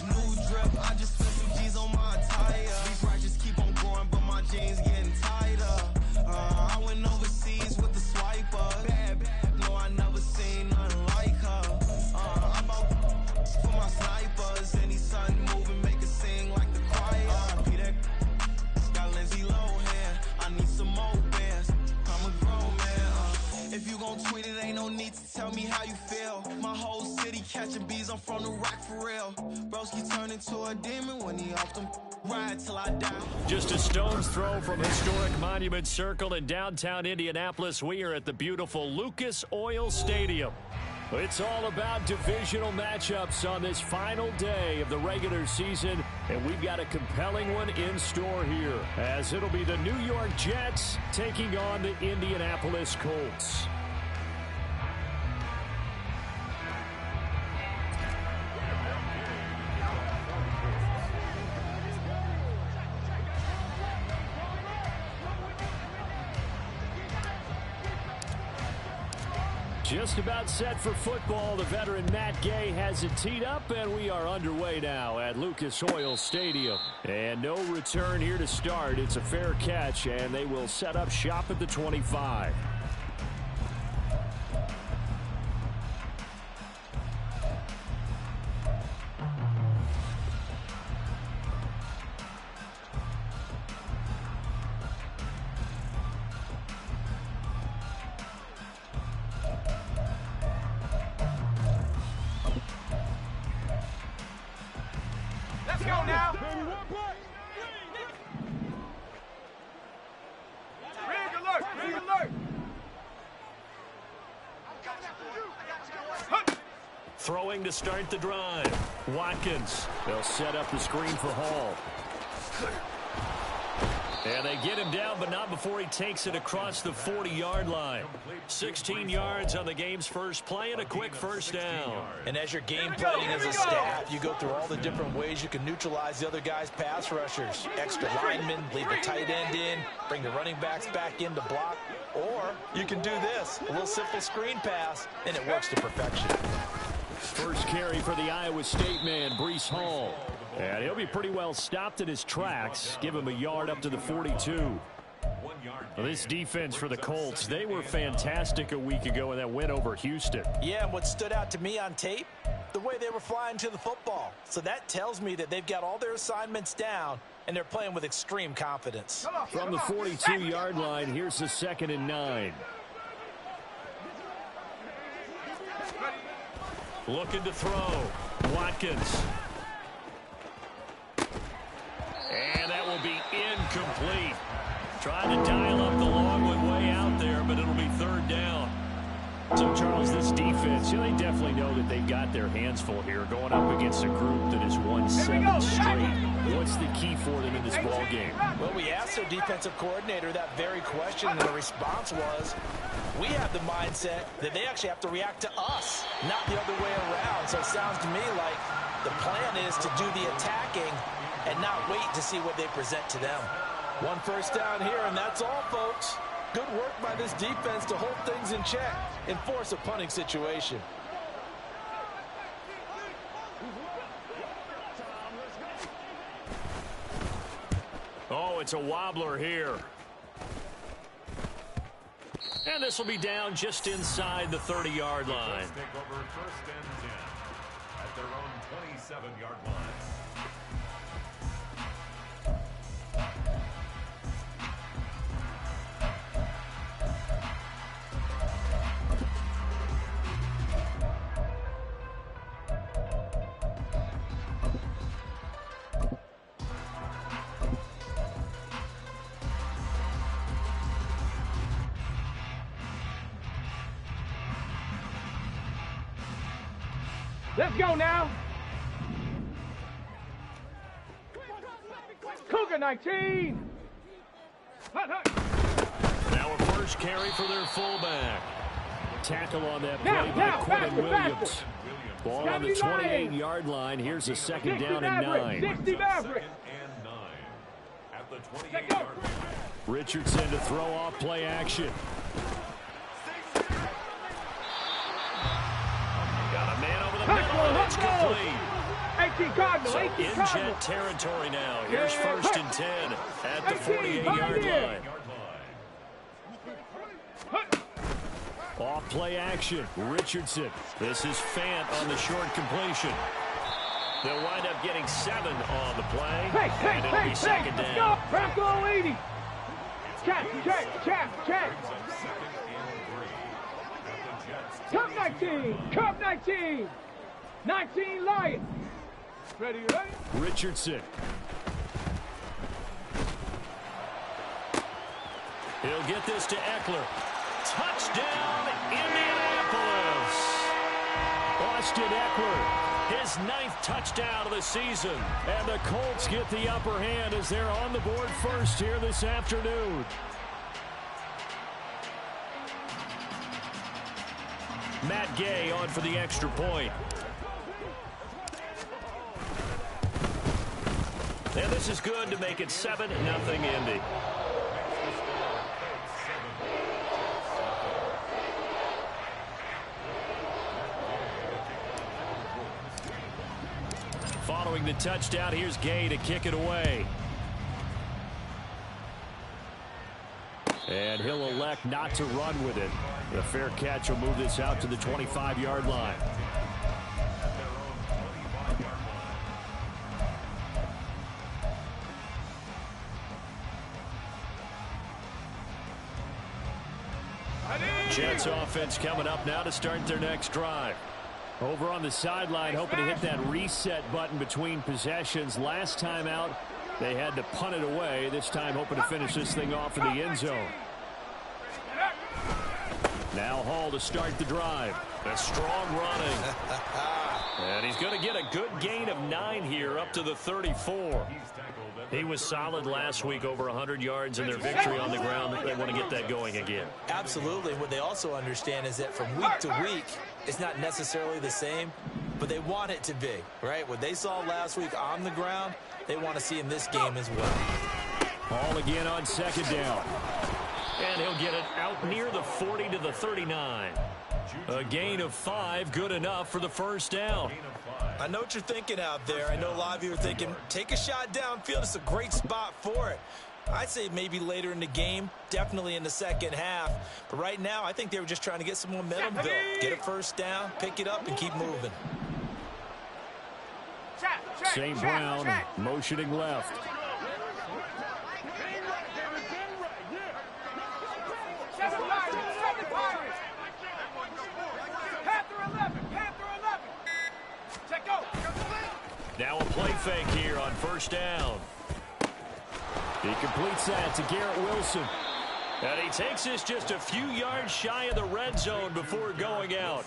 New drip, I just spent some G's on my attire. These prices keep on going, but my jeans getting tighter. I went overseas with the swiper. Bad, no, I never seen nothing like her. I'm out for my snipers. Any sun moving, make it sing like the choir. Peter got Lindsay Lohan. I need some more bands. I'm a grown man. If you gon' tweet it, ain't no need to tell me how you feel. My whole city catching bees, I'm from the rock for real. Broski turned into a demon when he off them. Ride till I die. Just a stone's throw from historic Monument Circle in downtown Indianapolis. We are at the beautiful Lucas Oil Stadium. It's all about divisional matchups on this final day of the regular season, and we've got a compelling one in store here, as it'll be the New York Jets taking on the Indianapolis Colts. Just about set for football. The veteran Matt Gay has it teed up, and we are underway now at Lucas Oil Stadium. And no return here to start. It's a fair catch, and they will set up shop at the 25. Throwing to start the drive. Watkins. They'll set up the screen for Hall. And they get him down, but not before he takes it across the 40-yard line. 16 yards on the game's first play and a quick first down. And as you're game planning as a staff, you go through all the different ways you can neutralize the other guy's pass rushers. Extra linemen, leave the tight end in, bring the running backs back in to block. Or you can do this, a little simple screen pass, and it works to perfection. First carry for the Iowa State man, Breece Hall. And he'll be pretty well stopped in his tracks. Give him a yard up to the 42. Well, this defense for the Colts, they were fantastic a week ago in that win over Houston. Yeah, and what stood out to me on tape, the way they were flying to the football. So that tells me that they've got all their assignments down, and they're playing with extreme confidence. From the 42-yard line, here's the 2nd and 9. Looking to throw. Watkins. And that will be incomplete. Trying to dial up the long one way out there, but it'll be 3rd down. So, Charles, this defense, they definitely know that they've got their hands full here going up against a group that has won 7 straight. What's the key for them in this ball game? Well, we asked their defensive coordinator that very question, and the response was, we have the mindset that they actually have to react to us, not the other way around. So it sounds to me like the plan is to do the attacking and not wait to see what they present to them. 1 first down here, and that's all, folks. Good work by this defense to hold things in check and force a punting situation. Oh, it's a wobbler here. And this will be down just inside the 30-yard line. Take over 1st and 10 at their own 27-yard line. Let's go now. Cougar 19. Now a first carry for their fullback. Tackle on that play by Quentin Williams. Ball on the 28-yard line. Here's a 2nd down and 9. 60 Maverick. At the 28-yard line. Richardson to throw off play action. Got a man over the middle, and it's 18 Cardinal, So 18 in Cardinal. Jet territory now. Here's first and 10 at the 48-yard line. Off play action. Richardson. This is Fant on the short completion. They'll wind up getting 7 on the play. And it'll be second Let's down. go. Bronco 80. Check. Cup 19. Cup 19. 19 Lions. Ready? Richardson. He'll get this to Eckler. Touchdown, Indianapolis. Austin Eckler, his 9th touchdown of the season. And the Colts get the upper hand as they're on the board first here this afternoon. Matt Gay on for the extra point. And this is good to make it 7-0 Indy. Following the touchdown, here's Gay to kick it away. And he'll elect not to run with it. The fair catch will move this out to the 25-yard line. Jets offense coming up now to start their next drive. Over on the sideline, hoping to hit that reset button between possessions. Last time out, they had to punt it away. This time, hoping to finish this thing off in the end zone. Now Hall to start the drive. A strong running. And he's going to get a good gain of 9 here up to the 34. He was solid last week, over 100 yards in their victory on the ground. They want to get that going again. Absolutely. What they also understand is that from week to week, it's not necessarily the same, but they want it to be, right? What they saw last week on the ground, they want to see in this game as well. Hall again on second down. And he'll get it out near the 40 to the 39. A gain of 5, good enough for the first down. I know what you're thinking out there. I know a lot of you are thinking, take a shot downfield. It's a great spot for it. I'd say maybe later in the game, definitely in the second half. But right now, I think they were just trying to get some momentum built. Get a first down, pick it up, and keep moving. St. Brown motioning left. Now a play fake here on first down. He completes that to Garrett Wilson. And he takes this just a few yards shy of the red zone before going out.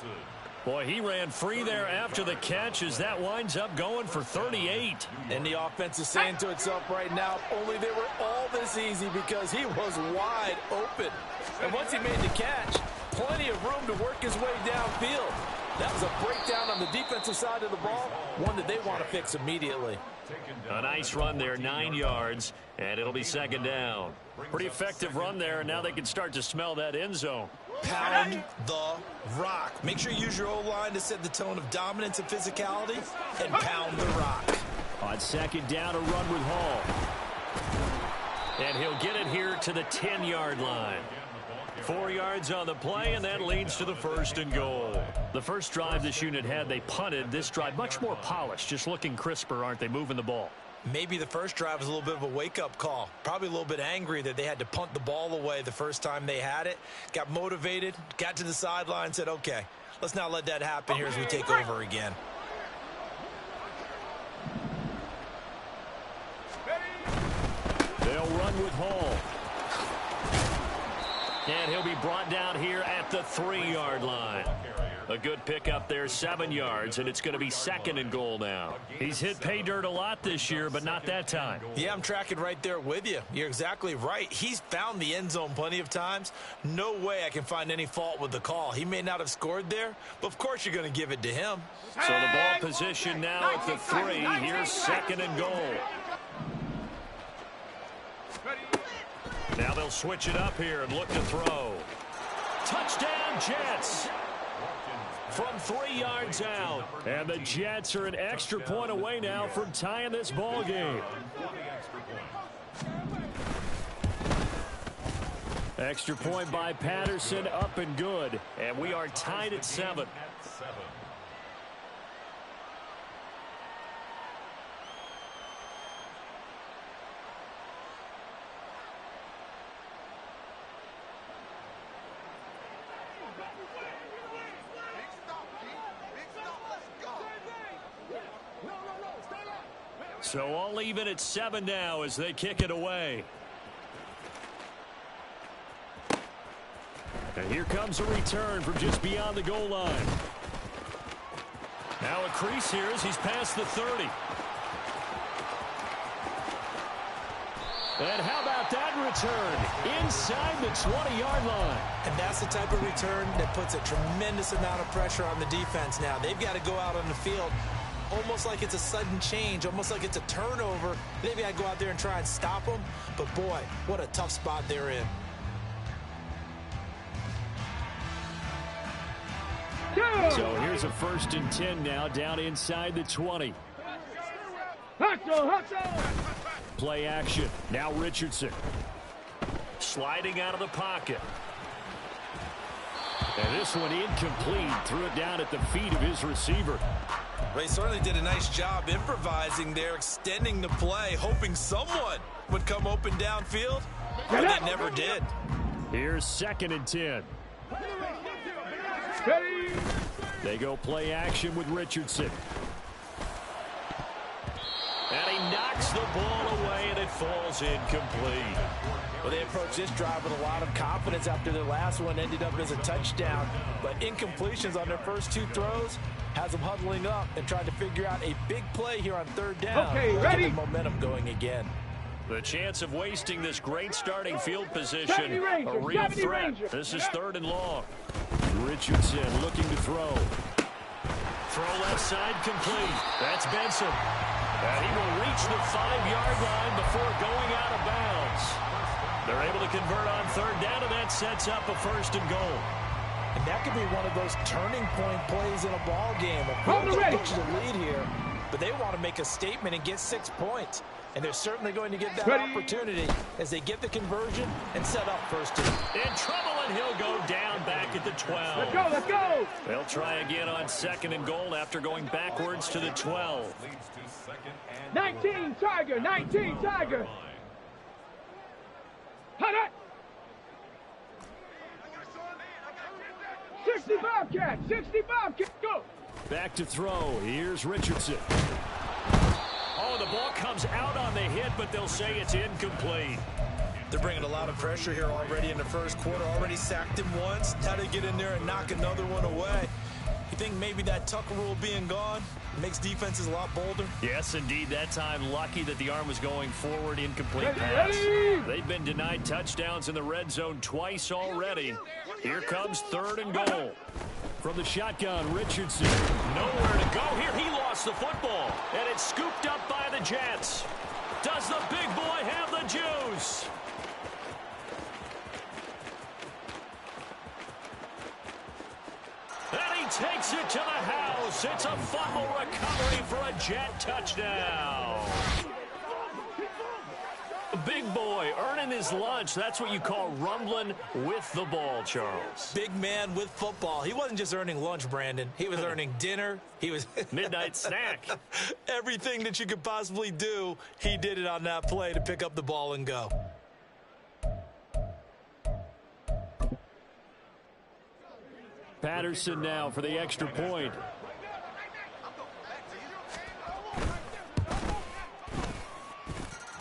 Boy, he ran free there after the catch as that winds up going for 38. And the offense is saying to itself right now, only they were all this easy because he was wide open. And once he made the catch, plenty of room to work his way downfield. That was a breakdown on the defensive side of the ball, one that they want to fix immediately. A nice run there, 9 yards, and it'll be second down. Pretty effective run there, and now they can start to smell that end zone. Pound the rock. Make sure you use your O-line to set the tone of dominance and physicality, and pound the rock. On second down, a run with Hall. And he'll get it here to the 10-yard line. 4 yards on the play, and that leads to the first and goal. The first drive this unit had, they punted. This drive, much more polished, just looking crisper, aren't they, moving the ball? Maybe the first drive was a little bit of a wake-up call. Probably a little bit angry that they had to punt the ball away the first time they had it. Got motivated, got to the sideline, said, okay, let's not let that happen here as we take over again. They'll run with Hall. And he'll be brought down here at the 3-yard line. A good pickup there, 7 yards, and it's going to be second and goal now. He's hit pay dirt a lot this year, but not that time. Yeah, I'm tracking right there with you. You're exactly right. He's found the end zone plenty of times. No way I can find any fault with the call. He may not have scored there, but of course you're going to give it to him. So the ball position now at the 3. Here's second and goal. Now they'll switch it up here and look to throw. Touchdown, Jets. from 3 yards out. And the Jets are an extra point away now from tying this ball game. Extra point by Patterson, up and good. And we are tied at 7. So all even at 7 now as they kick it away. And here comes a return from just beyond the goal line. Now a crease here as he's past the 30. And how about that return? Inside the 20-yard line. And that's the type of return that puts a tremendous amount of pressure on the defense now. They've got to go out on the field almost like it's a sudden change, almost like it's a turnover. They've got to go out there and try and stop them. But, boy, what a tough spot they're in. So here's a 1st and 10 now, down inside the 20. Hustle. Play action. Now Richardson. Sliding out of the pocket. And this one incomplete. Threw it down at the feet of his receiver. They certainly did a nice job improvising there, extending the play, hoping someone would come open downfield, but they never did. Here's 2nd and 10. Ready. They go play action with Richardson. And he knocks the ball away, and it falls incomplete. Well, they approached this drive with a lot of confidence after their last one ended up as a touchdown. But incompletions on their first 2 throws has them huddling up and trying to figure out a big play here on 3rd down. Okay, ready. Get the momentum going again. The chance of wasting this great starting field position, a real 70 threat. Ranger. This is 3rd and long. Richardson looking to throw. Throw left side complete. That's Benson. And he will reach the 5-yard line before going out of bounds. They're able to convert on 3rd down, and that sets up a 1st and goal. And that could be one of those turning point plays in a ball game. Hold it ready. Get you the lead here, but they want to make a statement and get 6 points. And they're certainly going to get that Ready. opportunity as they get the conversion and set up 1st and. In trouble, and he'll go down back at the 12. Let's go. They'll try again on 2nd and goal after going backwards to the 12. 19 Tiger. Hot. 65 cat. Go. Back to throw. Here's Richardson. Oh, the ball comes out on the hit, but they'll say it's incomplete. They're bringing a lot of pressure here already in the 1st quarter. Already sacked him once. Now they get in there and knock another one away. You think maybe that Tucker rule being gone makes defenses a lot bolder? Yes, indeed. That time, lucky that the arm was going forward, incomplete pass. Ready. They've been denied touchdowns in the red zone twice already. Here comes 3rd and goal. From the shotgun, Richardson. Nowhere to go here. He lost the football, and it's scooped up by the Jets. Does the big boy have the juice? And he takes it to the house. It's a fumble recovery for a Jet touchdown. Big boy earning his lunch. That's what you call rumbling with the ball, Charles. Big man with football. He wasn't just earning lunch, Brandon. He was earning dinner. He was midnight snack. Everything that you could possibly do, he did it on that play to pick up the ball and go. Patterson now for the extra point.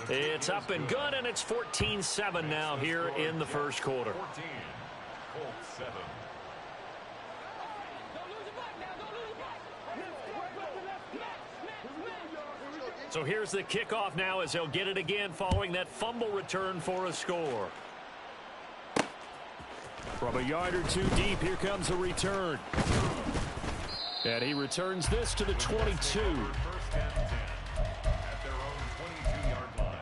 It's up and good, and it's 14-7 now here in the 1st quarter. 14, Colts 7. So here's the kickoff now as they'll get it again following that fumble return for a score. From a yard or 2 deep, here comes a return. And he returns this to the 22. First and 10 at their own 22-yard line.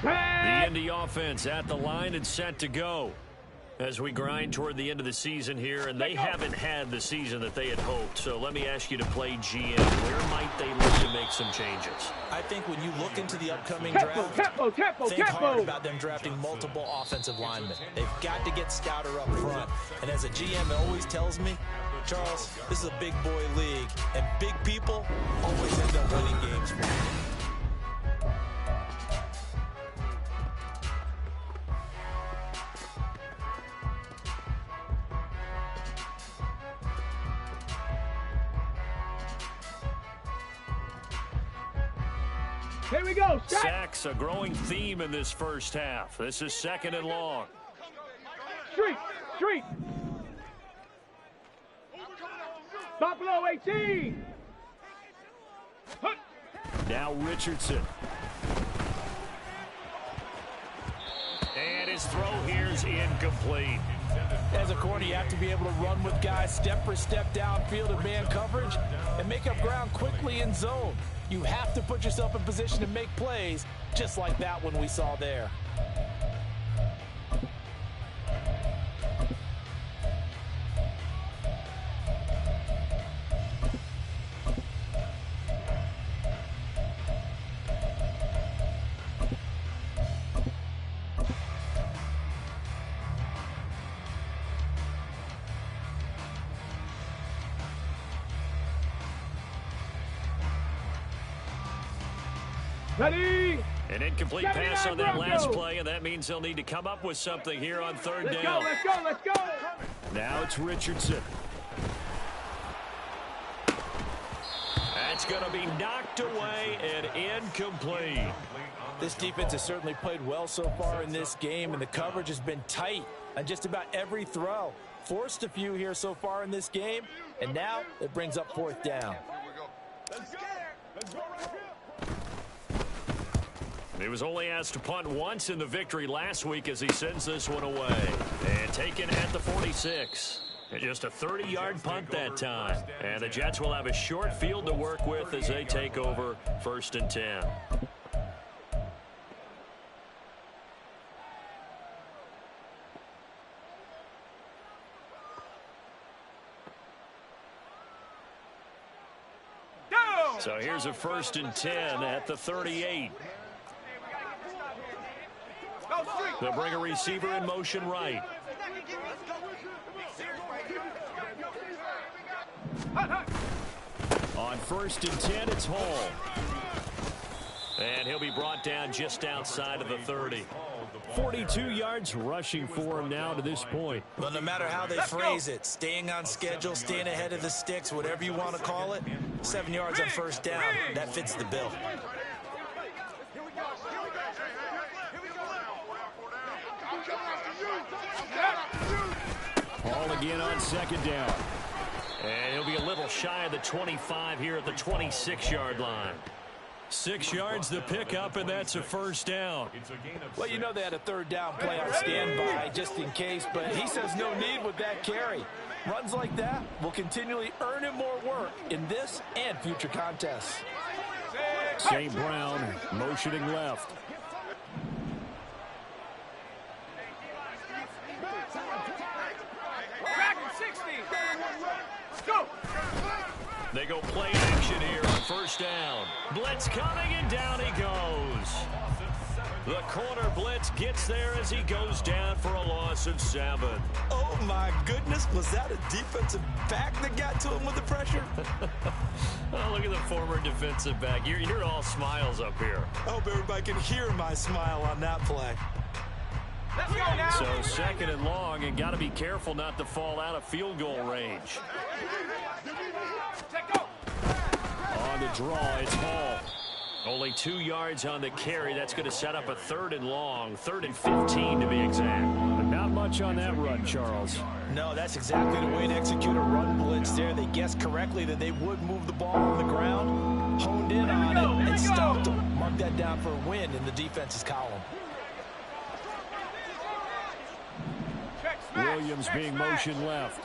The Indy offense at the line and set to go as we grind toward the end of the season here, and they haven't had the season that they had hoped. So let me ask you to play GM. Where might they look to make some changes? I think when you look into the upcoming draft, think hard about them drafting multiple offensive linemen. They've got to get Stouter up front. And as a GM, it always tells me, Charles, this is a big boy league, and big people always end up winning games for you. Here we go. Sacks, a growing theme in this first half. This is 2nd and long. Street. Buffalo 18. Now Richardson. And his throw here is incomplete. As a corner, you have to be able to run with guys step for step downfield in man coverage and make up ground quickly in zone. You have to put yourself in position to make plays just like that one we saw there. Ready? An incomplete pass on that last play, and that means they'll need to come up with something here on 3rd down. Let's go. Now it's Richardson. That's going to be knocked away and incomplete. This defense has certainly played well so far in this game, and the coverage has been tight on just about every throw. Forced a few here so far in this game, and now it brings up 4th down. Let's go right here. He was only asked to punt once in the victory last week as he sends this one away. And taken at the 46. And just a 30-yard punt that time. And the Jets will have a short field to work with as they take over 1st and 10. So here's a 1st and 10 at the 38. They'll bring a receiver in motion right. On 1st and 10, it's Hall. And he'll be brought down just outside of the 30. 42 yards rushing for him now to this point. Well, no matter how they phrase it, staying on schedule, staying ahead of the sticks, whatever you want to call it, 7 yards on 1st down, that fits the bill. Hall again on 2nd down. And he'll be a little shy of the 25 here at the 26-yard line. 6 yards the pickup, and that's a 1st down. Well, you know they had a 3rd down play on standby just in case, but he says no need with that carry. Runs like that will continually earn him more work in this and future contests. St. Brown motioning left. They go play action here on 1st down. Blitz coming, and down he goes. The corner blitz gets there as he goes down for a loss of 7. Oh, my goodness. Was that a defensive back that got to him with the pressure? Oh, look at the former defensive back. You're all smiles up here. I hope everybody can hear my smile on that play. Let's go now. So 2nd and long, and got to be careful not to fall out of field goal range. On the draw, it's Hall. Only 2 yards on the carry. That's going to set up a 3rd and long, 3rd and 15 to be exact. But not much on that run, Charles. No, that's exactly the way to execute a run blitz there. They guessed correctly that they would move the ball on the ground, honed in on it, and stopped them. Mark that down for a win in the defense's column. Williams being motion left.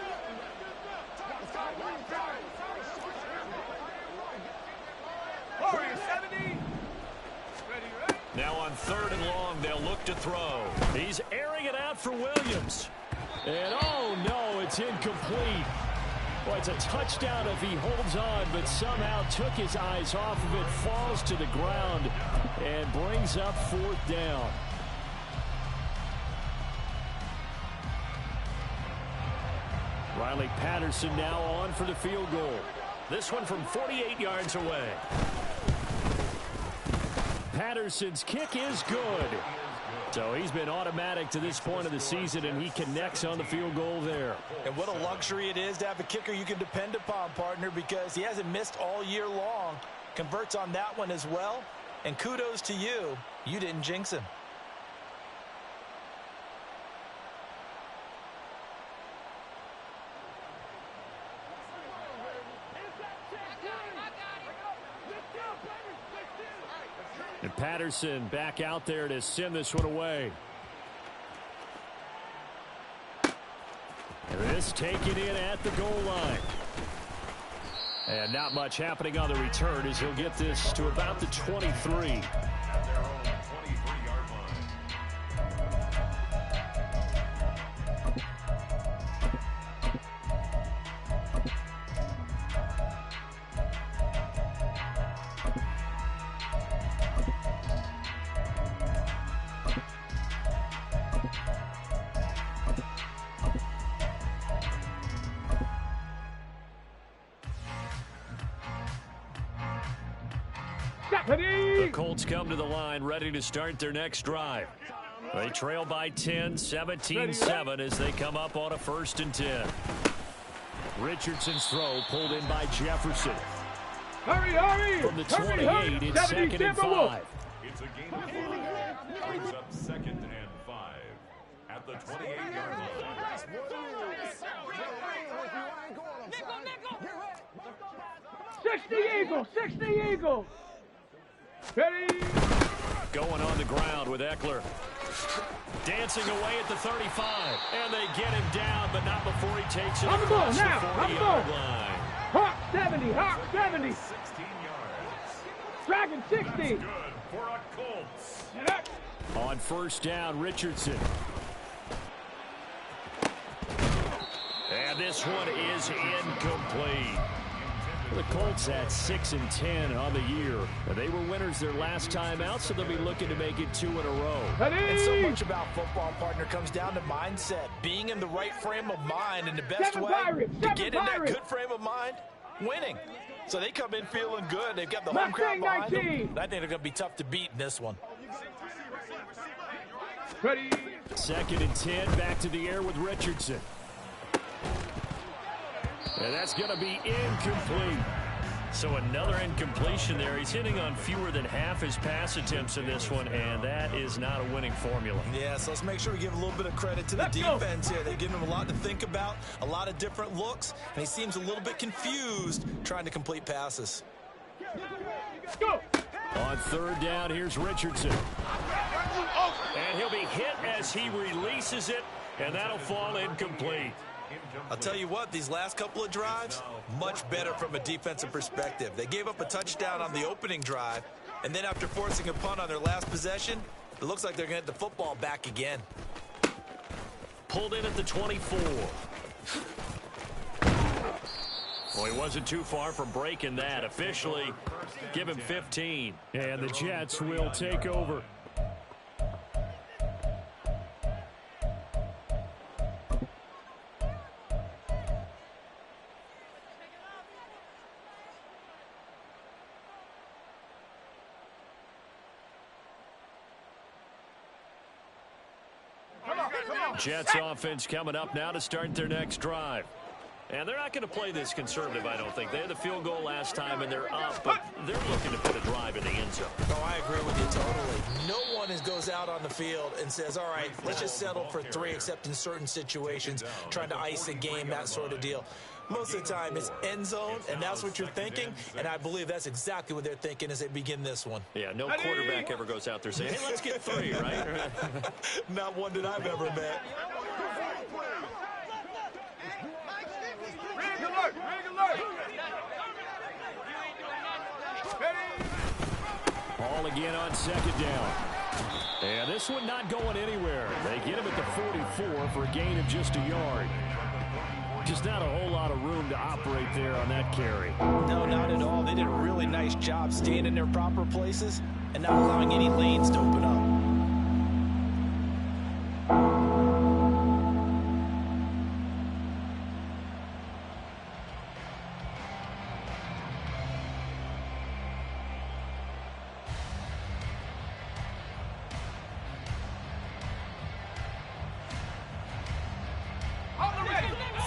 Now on 3rd and long, they'll look to throw. He's airing it out for Williams. And oh no, it's incomplete. Well, it's a touchdown if he holds on, but somehow took his eyes off of it, falls to the ground, and brings up 4th down. Riley Patterson now on for the field goal. This one from 48 yards away. Patterson's kick is good. So he's been automatic to this point of the season, and he connects on the field goal there. And what a luxury it is to have a kicker you can depend upon, partner, because he hasn't missed all year long. Converts on that one as well. And kudos to you. You didn't jinx him. And Patterson back out there to send this one away. And this taken in at the goal line. And not much happening on the return as he'll get this to about the 23. The Colts come to the line, ready to start their next drive. They trail by 10, 17-7 as they come up on a 1st and 10. Richardson's throw pulled in by Jefferson. Hurry, hurry! From the 28, it's 2nd and 5. It's a game of 5. Brings up 2nd and 5 at the 28-yard line. 60 Eagles! 60 Eagles! Ready? Going on the ground with Eckler. Dancing away at the 35. And they get him down, but not before he takes it across the 40-yard line. Hawk 70, Hawk 70. 16 yards. Dragon 60. Good for a Colts. On 1st down, Richardson. And this one is incomplete. The Colts at 6 and 10 on the year. They were winners their last time out, so they'll be looking to make it 2 in a row. And so much about football, partner, comes down to mindset. Being in the right frame of mind, and the best way to get in that good frame of mind, winning. So they come in feeling good. They've got the home crowd behind them. I think they're going to be tough to beat in this one. Ready? 2nd and 10, back to the air with Richardson. And that's going to be incomplete. So another incompletion there. He's hitting on fewer than half his pass attempts in this one, and that is not a winning formula. Yeah, so let's make sure we give a little bit of credit to the defense here. They've given him a lot to think about, a lot of different looks, and he seems a little bit confused trying to complete passes. Go! On 3rd down, here's Richardson. And he'll be hit as he releases it, and that'll fall incomplete. I'll tell you what, these last couple of drives, much better from a defensive perspective. They gave up a touchdown on the opening drive, and then after forcing a punt on their last possession, it looks like they're going to get the football back again. Pulled in at the 24. Well, he wasn't too far from breaking that. Officially, give him 15. And the Jets will take over. Jets offense coming up now to start their next drive. And they're not going to play this conservative, I don't think. They had the field goal last time, and they're up, but they're looking to put a drive in the end zone. Oh, I agree with you totally. No one goes out on the field and says, all right, let's just settle for 3, except in certain situations, trying to ice a game, that sort of deal. Most of the time, it's end zone, and that's what you're thinking, and I believe that's exactly what they're thinking as they begin this one. Yeah, no quarterback ever goes out there saying, hey, let's get 3, right? Not one that I've ever met. Ball ball again on second down. And this one not going anywhere. They get him at the 44 for a gain of just a yard. Just not a whole lot of room to operate there on that carry. No, not at all. They did a really nice job staying in their proper places and not allowing any lanes to open up.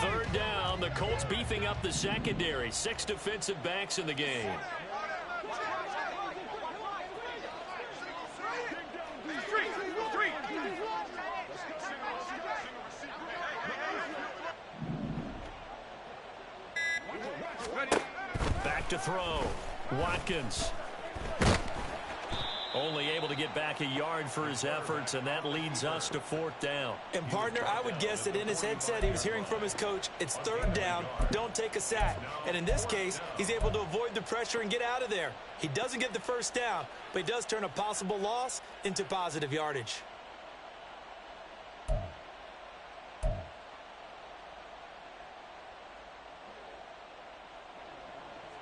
Third down, the Colts beefing up the secondary. 6 defensive backs in the game. Back to throw. Watkins. Only able to get back a yard for his efforts, and that leads us to fourth down. And, partner, I would guess that in his headset he was hearing from his coach, it's third down, don't take a sack. And in this case, he's able to avoid the pressure and get out of there. He doesn't get the first down, but he does turn a possible loss into positive yardage.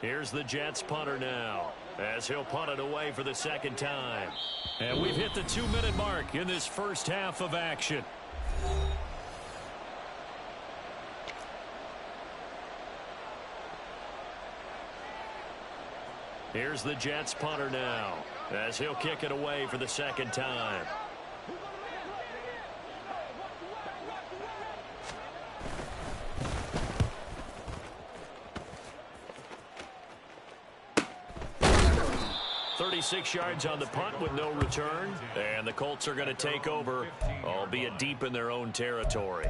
Here's the Jets punter now, as he'll punt it away for the second time. And we've hit the 2-minute mark in this first half of action. Here's the Jets punter now, as he'll kick it away for the second time. .36 yards on the punt with no return. And the Colts are going to take over, albeit deep in their own territory.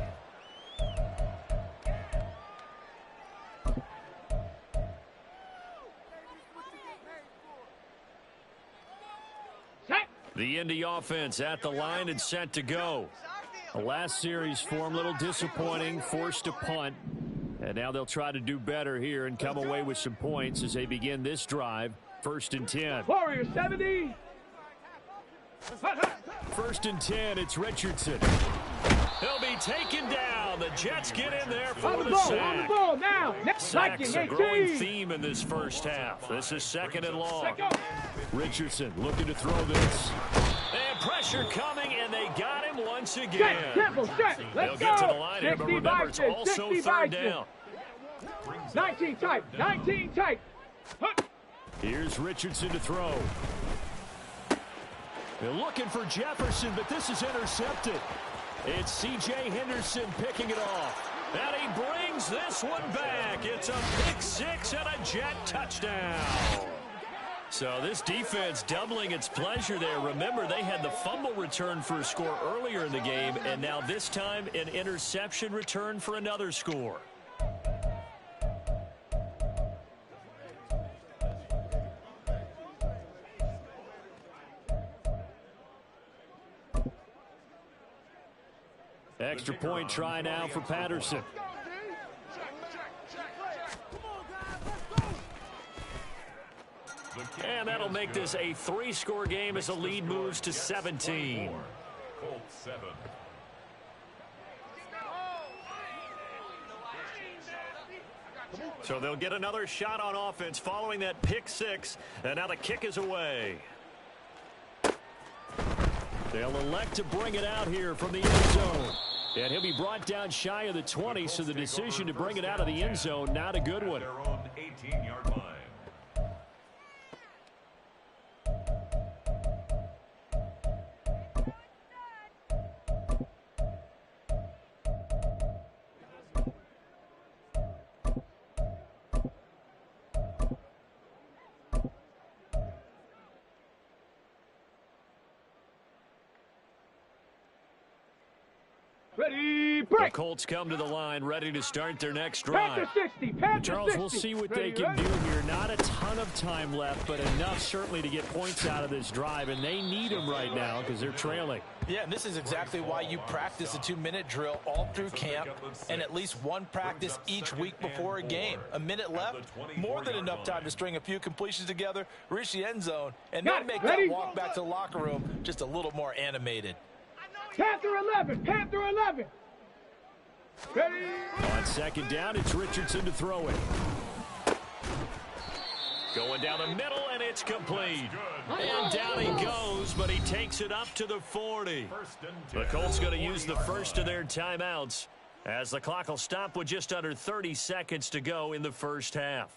The Indy offense at the line and set to go. The last series form a little disappointing, forced to punt. And now they'll try to do better here and come away with some points as they begin this drive. 1st and 10. Warrior 70. First and 10, it's Richardson. He'll be taken down. The Jets get in there for the sack. On the ball now. Sacks a growing theme in this first half. This is 2nd and long. Richardson looking to throw this. And pressure coming, and they got him once again. They'll get to the line here, but remember, it's also 3rd down. 19 tight. 19 tight. Here's Richardson to throw. They're looking for Jefferson, but this is intercepted. It's C.J. Henderson picking it off. And he brings this one back. It's a pick 6 and a Jet touchdown. So this defense doubling its pleasure there. Remember, they had the fumble return for a score earlier in the game, and now this time an interception return for another score. Extra point try now for Patterson. And that'll make this a 3-score game as the lead moves to 17. Colts 7. So they'll get another shot on offense following that pick 6. And now the kick is away. They'll elect to bring it out here from the end zone. And he'll be brought down shy of the 20, so the decision to bring it out of the end zone, not a good one. Their own 18-yard line. Ready, The break. Colts come to the line, ready to start their next Panther drive. 60, Panther Charles, 60. we'll see what Ready, they can ready. do here. Not a ton of time left, but enough certainly to get points out of this drive, and they need them right now because they're trailing. Yeah, and this is exactly why you practice a 2-minute drill all through camp and at least one practice each week before a game. A minute left, more than enough time to string a few completions together, reach the end zone, and then make that walk back to the locker room just a little more animated. Panther 11, Panther 11. Ready. On second down, it's Richardson to throw it. Going down the middle, and it's complete. And down he goes, but he takes it up to the 40. The Colts going to use the first of their timeouts as the clock will stop with just under 30 seconds to go in the first half.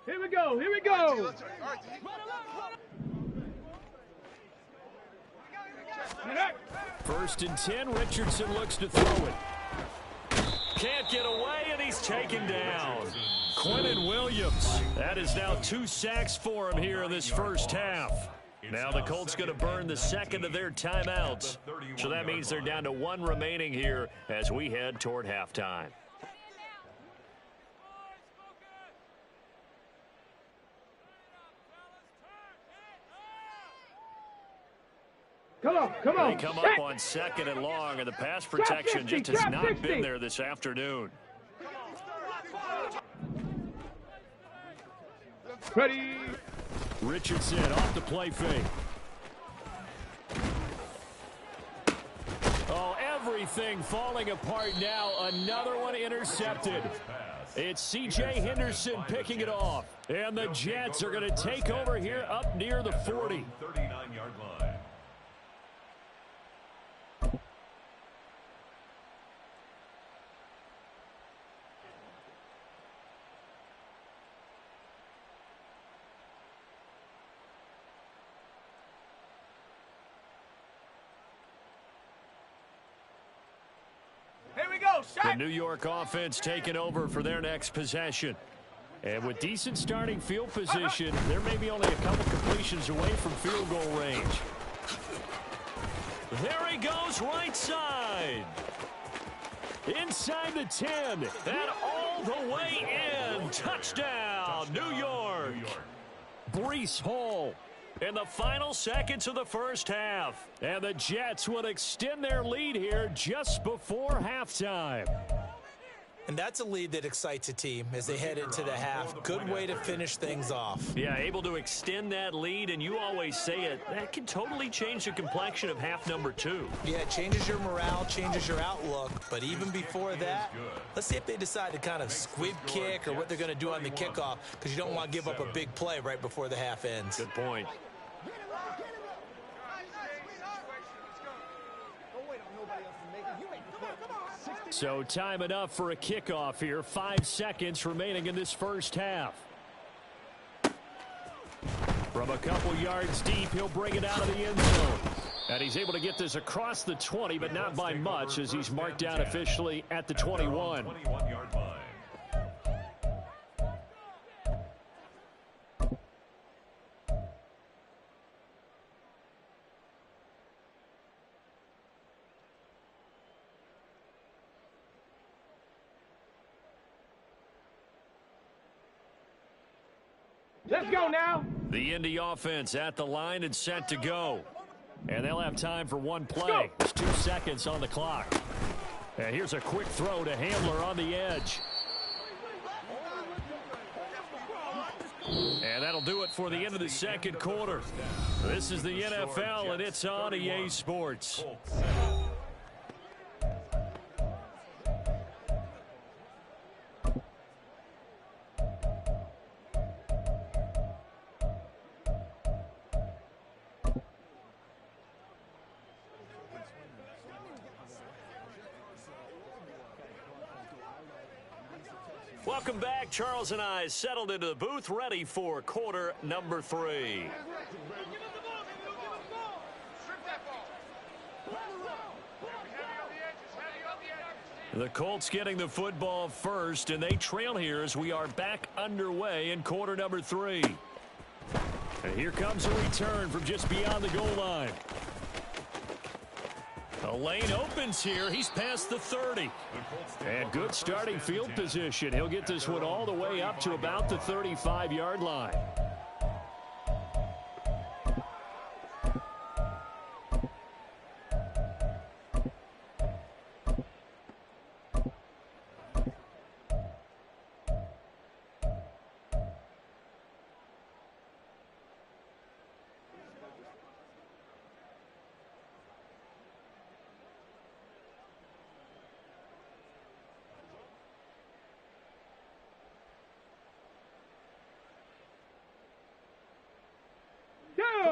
Here we go, here we go. First and 10, Richardson looks to throw it. Can't get away, and he's taken down. Quentin Williams. That is now 2 sacks for him here in this first half. Now the Colts going to burn the second of their timeouts. So that means they're down to 1 remaining here as we head toward halftime. Come on, come on. They come up on second and long, and the pass protection just has not been there this afternoon. Ready. Richardson off the play fake. Oh, everything falling apart now. Another one intercepted. It's C.J. Henderson picking it off. And the Jets are going to take over here up near the 40. 39-yard line. The New York offense taking over for their next possession. And with decent starting field position, there may be only a couple completions away from field goal range. There he goes, right side. Inside the 10. And all the way in. Touchdown, New York. Breece Hall. In the final seconds of the first half. And the Jets would extend their lead here just before halftime. And that's a lead that excites a team as they head into the half. Good way to finish things off. Yeah, able to extend that lead, and you always say it, that can totally change the complexion of half number 2. Yeah, it changes your morale, changes your outlook. But even before that, let's see if they decide to kind of squib kick or what they're going to do on the kickoff, because you don't want to give up a big play right before the half ends. Good point. So time enough for a kickoff here. 5 seconds remaining in this first half. From a couple yards deep, he'll bring it out of the end zone. And he's able to get this across the 20, but not by much, as he's marked down officially at the 21. 21-yard line. Let's go now. The Indy offense at the line and set to go. And they'll have time for one play. There's 2 seconds on the clock. And here's a quick throw to Handler on the edge. And that'll do it for the end of the second quarter. This is the NFL, and it's on EA Sports. Welcome back. Charles and I settled into the booth, ready for quarter number 3. The Colts getting the football first, and they trail here as we are back underway in quarter number 3. And here comes a return from just beyond the goal line. A lane opens here. He's past the 30. And good starting field position. He'll get this one all the way up to about the 35-yard line.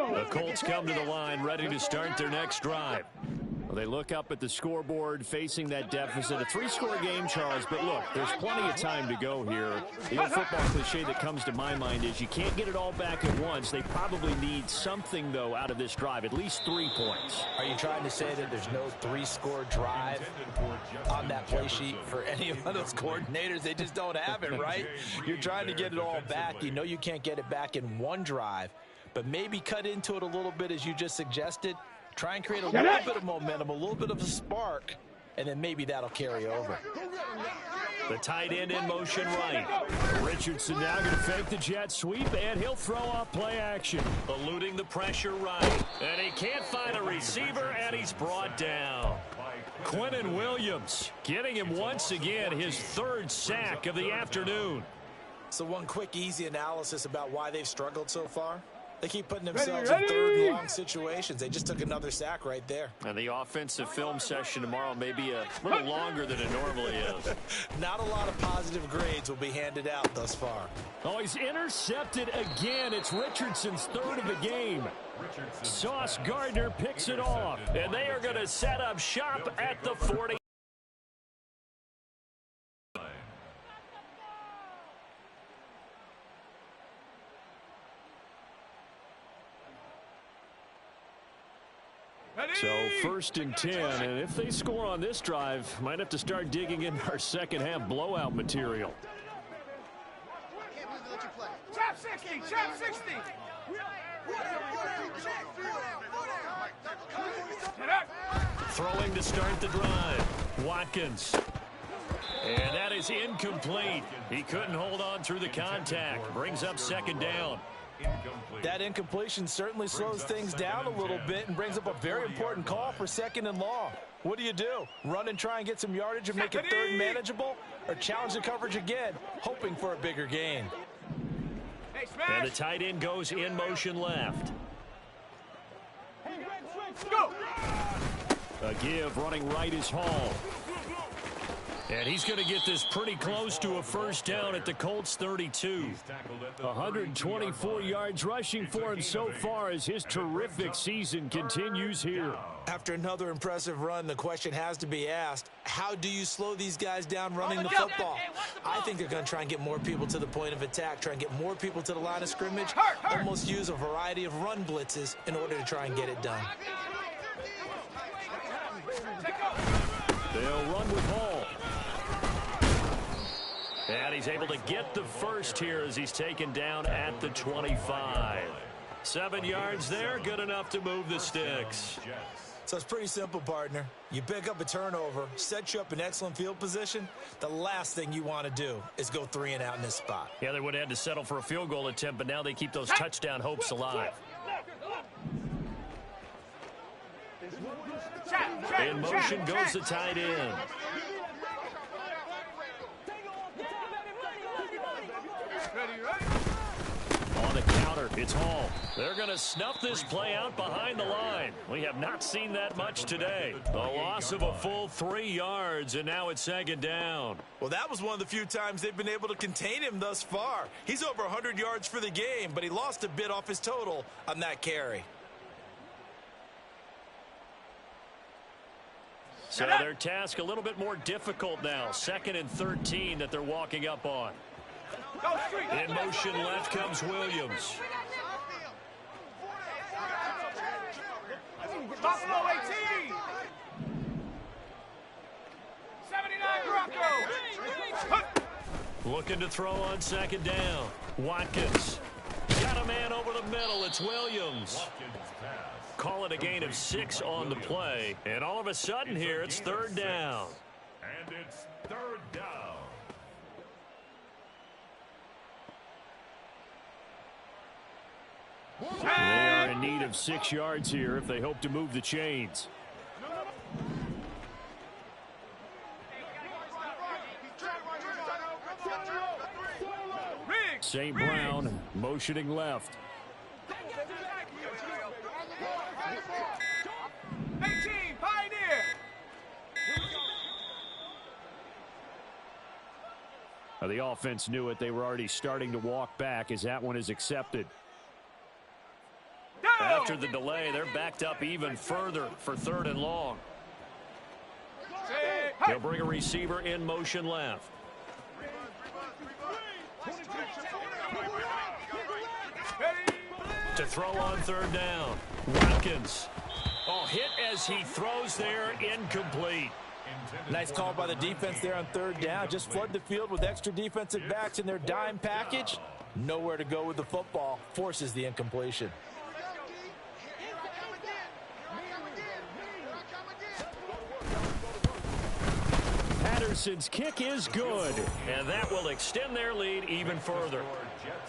The Colts come to the line ready to start their next drive. Well, they look up at the scoreboard facing that deficit. A 3-score game, Charles, but look, there's plenty of time to go here. The old football cliche that comes to my mind is you can't get it all back at once. They probably need something, though, out of this drive, at least 3 points. Are you trying to say that there's no 3-score drive on that play sheet for any of those coordinators? They just don't have it, right? You're trying to get it all back. You know you can't get it back in one drive, but maybe cut into it a little bit as you just suggested. Try and create a little bit of momentum, a little bit of a spark, and then maybe that'll carry over. The tight end in motion right. Richardson now going to fake the jet sweep, and he'll throw off play action. Eluding the pressure right. And he can't find a receiver, and he's brought down. Quinnen Williams getting him once again his 3rd sack of the afternoon. So one quick, easy analysis about why they've struggled so far. They keep putting themselves in 3rd and long situations. They just took another sack right there. And the offensive film session tomorrow may be a little longer than it normally is. Not a lot of positive grades will be handed out thus far. Oh, he's intercepted again. It's Richardson's 3rd of the game. Sauce Gardner picks it off. And they are going to set up shop at the 40. So 1st and 10, and if they score on this drive, might have to start digging in our second half blowout material. Trap 60, trap 60. Throwing to start the drive, Watkins. And that is incomplete. He couldn't hold on through the contact. Brings up 2nd down. That incompletion certainly slows things down a little bit and brings up a very important call for 2nd and long. What do? Run and try and get some yardage and make it 3rd manageable, or challenge the coverage again, hoping for a bigger gain? And the tight end goes in motion left. Go! A give running right is Hall. And he's going to get this pretty close to a 1st down at the Colts 32. 124 yards rushing for him so far as his terrific season continues here. After another impressive run, the question has to be asked, how do you slow these guys down running the football? I think they're going to try and get more people to the point of attack, try and get more people to the line of scrimmage, almost use a variety of run blitzes in order to try and get it done. They'll run with Hall. And he's able to get the 1st here as he's taken down at the 25. 7 yards there, good enough to move the sticks. So it's pretty simple, partner. You pick up a turnover, set you up in excellent field position. The last thing you want to do is go 3 and out in this spot. Yeah, they would have had to settle for a field goal attempt, but now they keep those touchdown hopes alive. In motion goes the tight end. On the counter, it's Hall. They're going to snuff this play out behind the line. We have not seen that much today. A loss of a full 3 yards, and now it's 2nd down. Well, that was one of the few times they've been able to contain him thus far. He's over 100 yards for the game, but he lost a bit off his total on that carry. So their task a little bit more difficult now. 2nd and 13 that they're walking up on. In motion left comes Williams. Buffalo 18. 79 Looking to throw on second down. Watkins. Got a man over the middle. It's Williams. Call it a gain of 6 on the play. And all of a sudden here, it's third down. And it's third down. They're in need of 6 yards here if they hope to move the chains. St. Brown motioning left. 18, Pioneer. Now, the offense knew it. They were already starting to walk back as that one is accepted. After the delay, they're backed up even further for third and long. They'll bring a receiver in motion left. To throw on third down. Watkins. Oh, hit as he throws there, incomplete. Nice call by the defense there on third down. Just flood the field with extra defensive backs in their dime package. Nowhere to go with the football. Forces the incompletion. Patterson's kick is good, and that will extend their lead even further.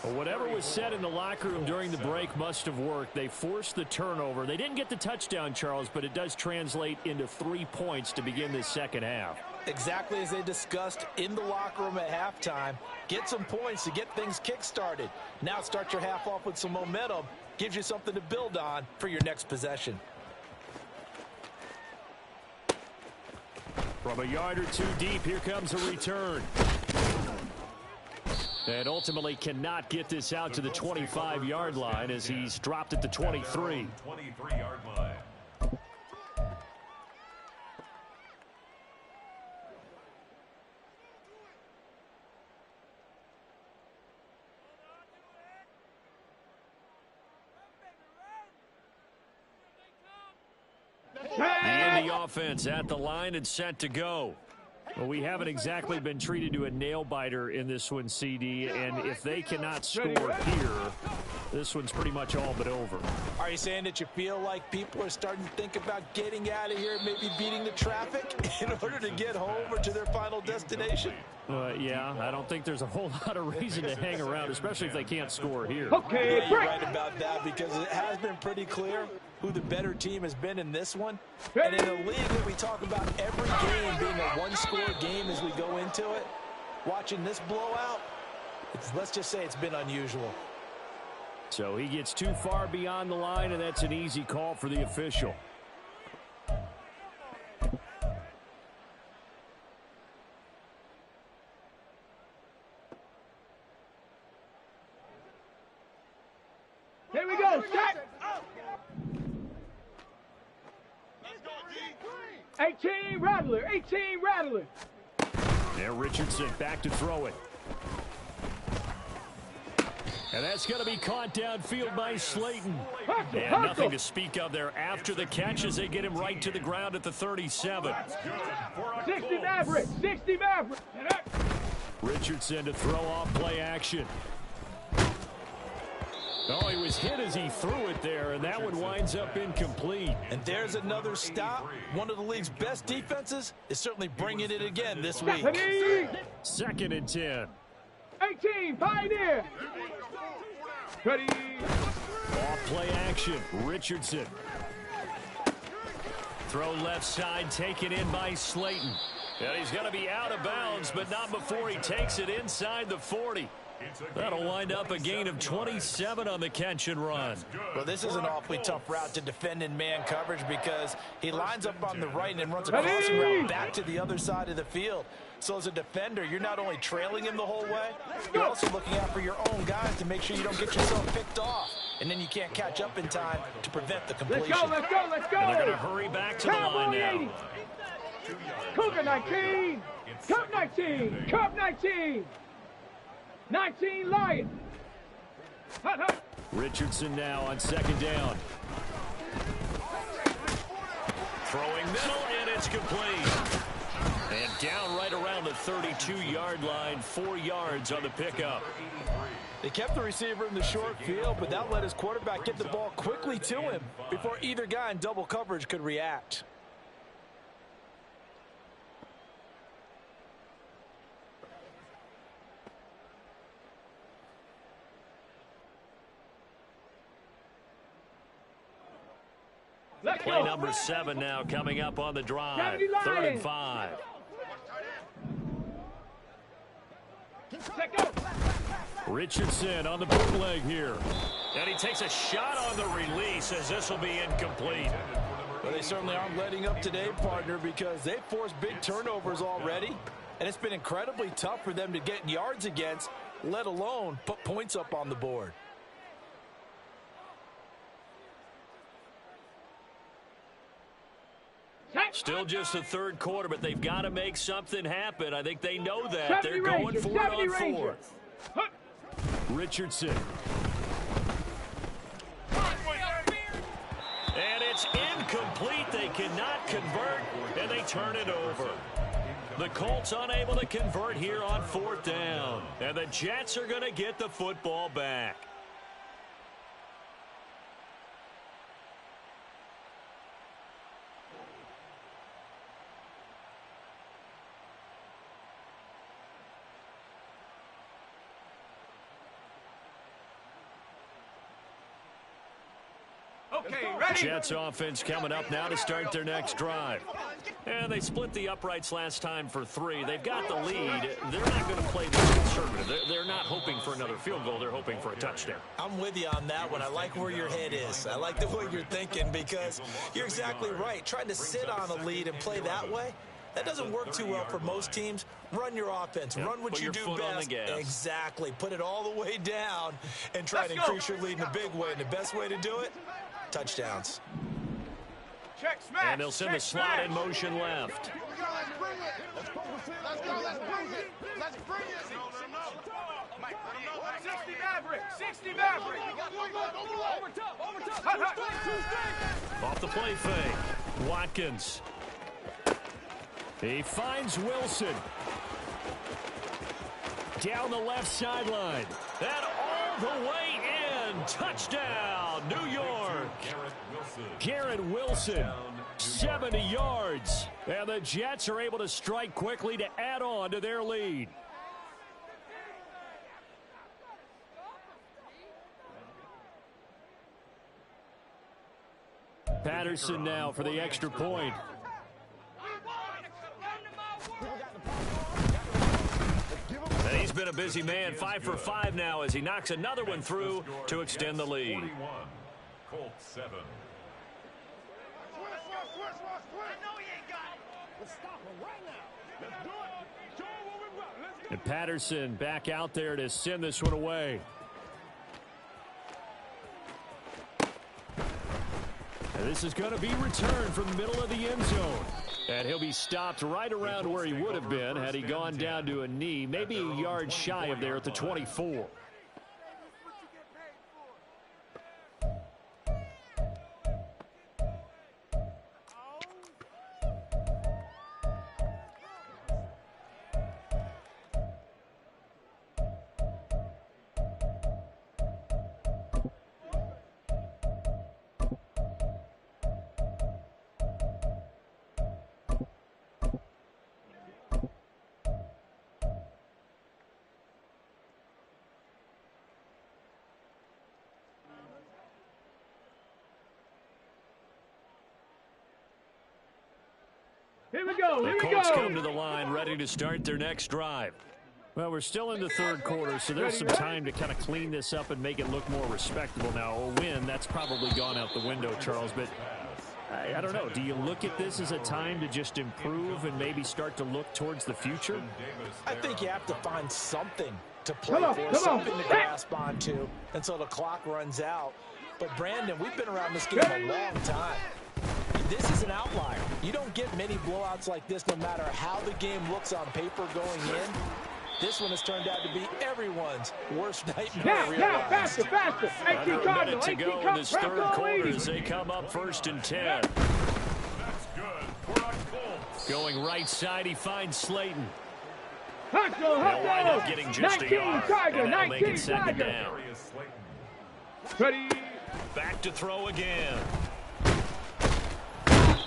Well, whatever was said in the locker room during the break must have worked. They forced the turnover. They didn't get the touchdown, Charles, but it does translate into 3 points to begin this second half. Exactly as they discussed in the locker room at halftime. Get some points to get things kick-started. Now start your half off with some momentum. Gives you something to build on for your next possession. From a yard or 2 deep, here comes a return. And ultimately cannot get this out to the 25-yard line as he's dropped at the 23. 23-yard line. The Indy offense at the line and set to go. Well, we haven't exactly been treated to a nail-biter in this one, CD, and if they cannot score here, this one's pretty much all but over. Are you saying that you feel like people are starting to think about getting out of here, maybe beating the traffic in order to get home or to their final destination? Yeah, I don't think there's a whole lot of reason to hang around, especially if they can't score here. Okay, You're right about that because it has been pretty clear who the better team has been in this one. And in a league that we talk about every game being a one-score game as we go into it, watching this blowout, let's just say it's been unusual. So he gets too far beyond the line, and that's an easy call for the official. Here we go, set. 18 Rattler, 18 Rattler. There, Richardson back to throw it. And that's going to be caught downfield by Slayton. And nothing to speak of there after the catch as they get him right to the ground at the 37. 60 Maverick, 60 Maverick. Richardson to throw off play action. Oh, he was hit as he threw it there, and that one winds up incomplete. And there's another stop. One of the league's best defenses is certainly bringing it again this week. 2nd and 10. 18 Pioneer. Ready. Off play action. Richardson. Throw left side, taken in by Slayton. And he's going to be out of bounds, but not before he takes it inside the 40. That'll wind up a gain of 27 on the catch and run. Well, this is an awfully tough route to defend in man coverage because he lines up on the right and then runs a crossing route back to the other side of the field. So as a defender, you're not only trailing him the whole way, you're also looking out for your own guys to make sure you don't get yourself picked off. And then you can't catch up in time to prevent the completion. Let's go, let's go, let's go. And they're going to hurry back to the line now. Cougar 19. Cup 19. Cup 19. 19 Lion. Hut, hut. Richardson now on 2nd down. Throwing middle, and it's complete. And down right around the 32-yard line, 4 yards on the pickup. They kept the receiver in the short field, but that let his quarterback get the ball quickly to him before either guy in double coverage could react. Play number 7 now coming up on the drive. 3rd and 5. Richardson on the bootleg here. And he takes a shot on the release as this will be incomplete. Well, they certainly aren't letting up today, partner, because they've forced big turnovers already. And it's been incredibly tough for them to get yards against, let alone put points up on the board. Still just the 3rd quarter, but they've got to make something happen. I think they know that. They're going for it on 4th. Richardson. And it's incomplete. They cannot convert, and they turn it over. The Colts unable to convert here on 4th down. And the Jets are going to get the football back. Jets offense coming up now to start their next drive. And they split the uprights last time for 3. They've got the lead. They're not going to play this conservative. They're not hoping for another field goal. They're hoping for a touchdown. I'm with you on that one. I like where your head is. I like the way you're thinking because you're exactly right. Trying to sit on a lead and play that way, that doesn't work too well for most teams. Run your offense. Run what you do best. Exactly. Put it all the way down and try to increase your lead in a big way. And the best way to do it, touchdowns. Check smash. And they'll send the slot in motion left. Let's bring it. Let's go. Let's bring it. Let's bring it. 60 Maverick. 60 Maverick. Over top. Off the play fake. Watkins. He finds Wilson. Down the left sideline. And all the way in. Touchdown, New York. Garrett Wilson, 70 yards. And the Jets are able to strike quickly to add on to their lead. Patterson now for the extra point. And he's been a busy man, 5 for 5 now as he knocks another one through to extend the lead. Colts 7. And Patterson back out there to send this one away. And this is going to be returned from the middle of the end zone. And he'll be stopped right around where he would have been had he gone down to a knee, maybe a yard shy of there at the 24. Here we go. The Colts come to the line, ready to start their next drive. Well, we're still in the 3rd quarter, so there's some time to kind of clean this up and make it look more respectable now. A win, that's probably gone out the window, Charles, but I don't know. Do you look at this as a time to just improve and maybe start to look towards the future? I think you have to find something to play for, something to grasp onto until the clock runs out. But, Brandon, we've been around this game a long time. This is an outlier. You don't get many blowouts like this no matter how the game looks on paper going in. This one has turned out to be everyone's worst nightmare. Now, faster. 18 minute to go in this 3rd quarter as they come up 1st and 10. That's good for the Colts. Going right side, he finds Slayton. Hot go, They'll wind up hot getting go. just a 19 yard. Tiger, And that'll make 19 it second Tiger. down. Darius Slayton. Ready. Back to throw again.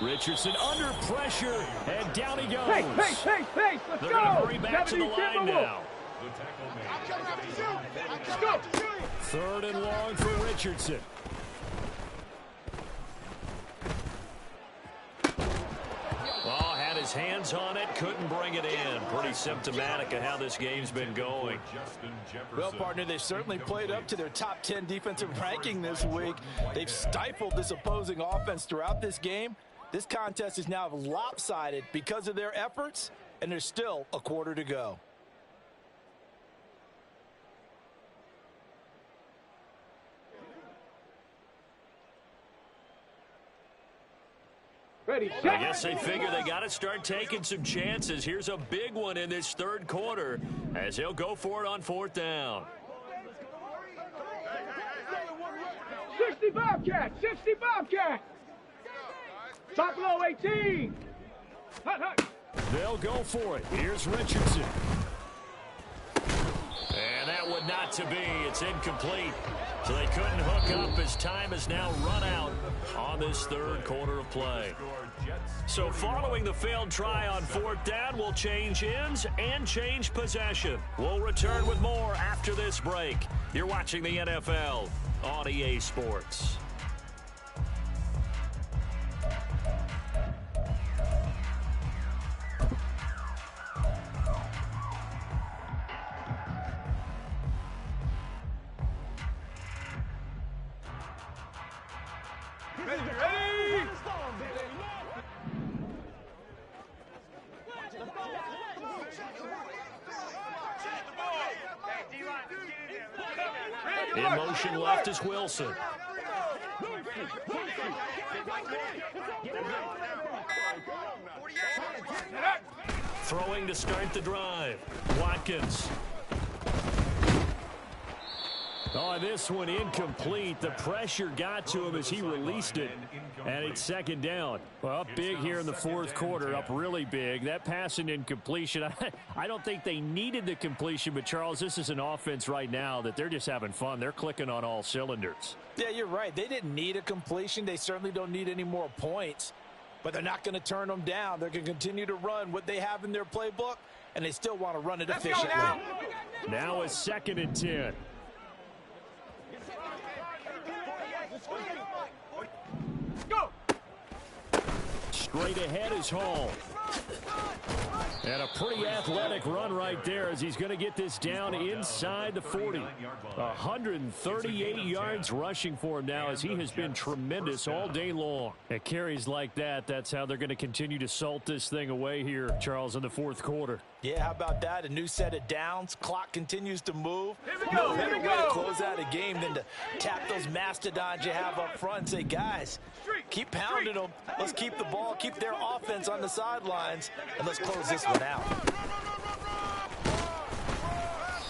Richardson under pressure, and down he goes. Pace, pace, pace, pace. Let's They're go. going to hurry back to the 70 line Timberwolves. now. The tackle I'm made. coming after you. I'm Let's coming go. after you. Third and long for Richardson. Oh, had his hands on it, couldn't bring it in. Pretty symptomatic of how this game's been going. Justin Jefferson. Well, partner, they've certainly played up to their top 10 defensive ranking this week. They've stifled this opposing offense throughout this game. This contest is now lopsided because of their efforts, and there's still a quarter to go. Ready, I set. guess they figure they got to start taking some chances. Here's a big one in this third quarter as he'll go for it on fourth down. 60 Bobcat, 60 Bobcat. Top low 18. Hot, hot. They'll go for it. Here's Richardson. And that would not to be. It's incomplete. So they couldn't hook up as time has now run out on this third quarter of play. So following the failed try on fourth down, we'll change ends and change possession. We'll return with more after this break. You're watching the NFL on EA Sports. Ready, ready. In motion left is Wilson. Throwing to start the drive. Watkins. Oh, this one incomplete. The pressure got to him as he released it. And it's second down. Well, up big here in the fourth quarter, up really big. That pass and incompletion, I don't think they needed the completion, but Charles, this is an offense right now that they're just having fun. They're clicking on all cylinders. Yeah, you're right. They didn't need a completion. They certainly don't need any more points. But they're not going to turn them down. They're going to continue to run what they have in their playbook, and they still want to run it efficiently. Now it's 2nd and 10. Go. Straight ahead is Hall. And a pretty athletic run right there as he's going to get this down inside the 40. 138 yards rushing for him now as he has been tremendous all day long. At carries like that, that's how they're going to continue to salt this thing away here, Charles, in the fourth quarter. Yeah, how about that? A new set of downs. Clock continues to move. Here we go, No here better we way to go. close out a game than to tap those mastodons you have up front and say, guys, keep pounding them. Let's keep the ball, keep their offense on the sidelines, and let's close this one out.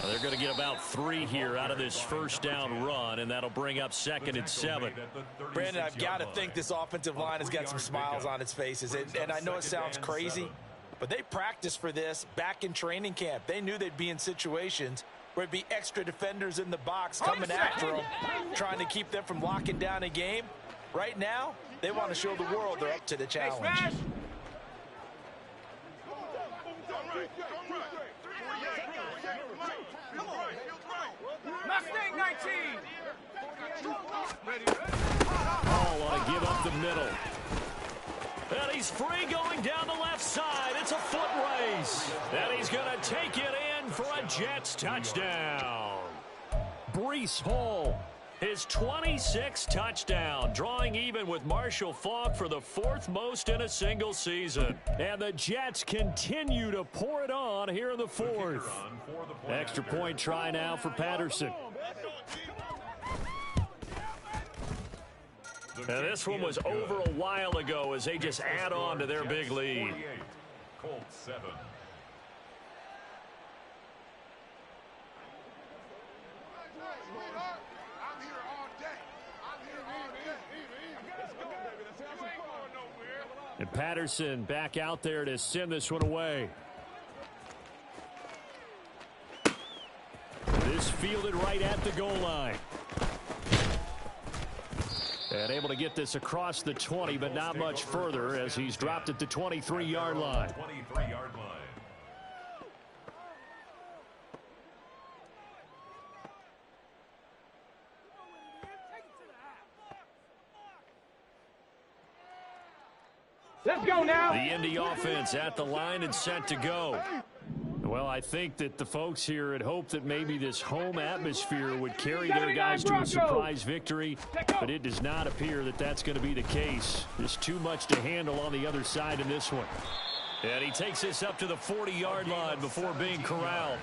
They're going to get about 3 here out of this first down run, and that'll bring up 2nd and 7. Brandon, I've got to think this offensive line has got some smiles on its faces. And I know it sounds crazy, but they practiced for this back in training camp. They knew they'd be in situations where it'd be extra defenders in the box coming after them, trying to keep them from locking down a game. Right now, they want to show the world they're up to the challenge. Smash. Mustang 19. Ready, ready. Hall on a give up the middle. And he's free going down the left side. It's a foot race. And he's going to take it in for a Jets touchdown. Breece Hall, his 26th touchdown, drawing even with Marshall Faulk for the 4th most in a single season. And the Jets continue to pour it on here in the 4th. Extra point try now for Patterson. And this one was over a while ago as they just add on to their big lead. Colts 7. Sweetheart, I'm here all day. I'm here all day. Let's go, baby. Let's have some fun. You ain't going nowhere. And Patterson back out there to send this one away. This fielded right at the goal line. And able to get this across the 20, but not much further as he's dropped it to 23-yard line. 23-yard line. Let's go now. The Indy offense at the line and set to go. Well, I think that the folks here had hoped that maybe this home atmosphere would carry their guys to a surprise victory, but it does not appear that that's going to be the case. There's too much to handle on the other side in this one. And he takes this up to the 40-yard line before being corralled.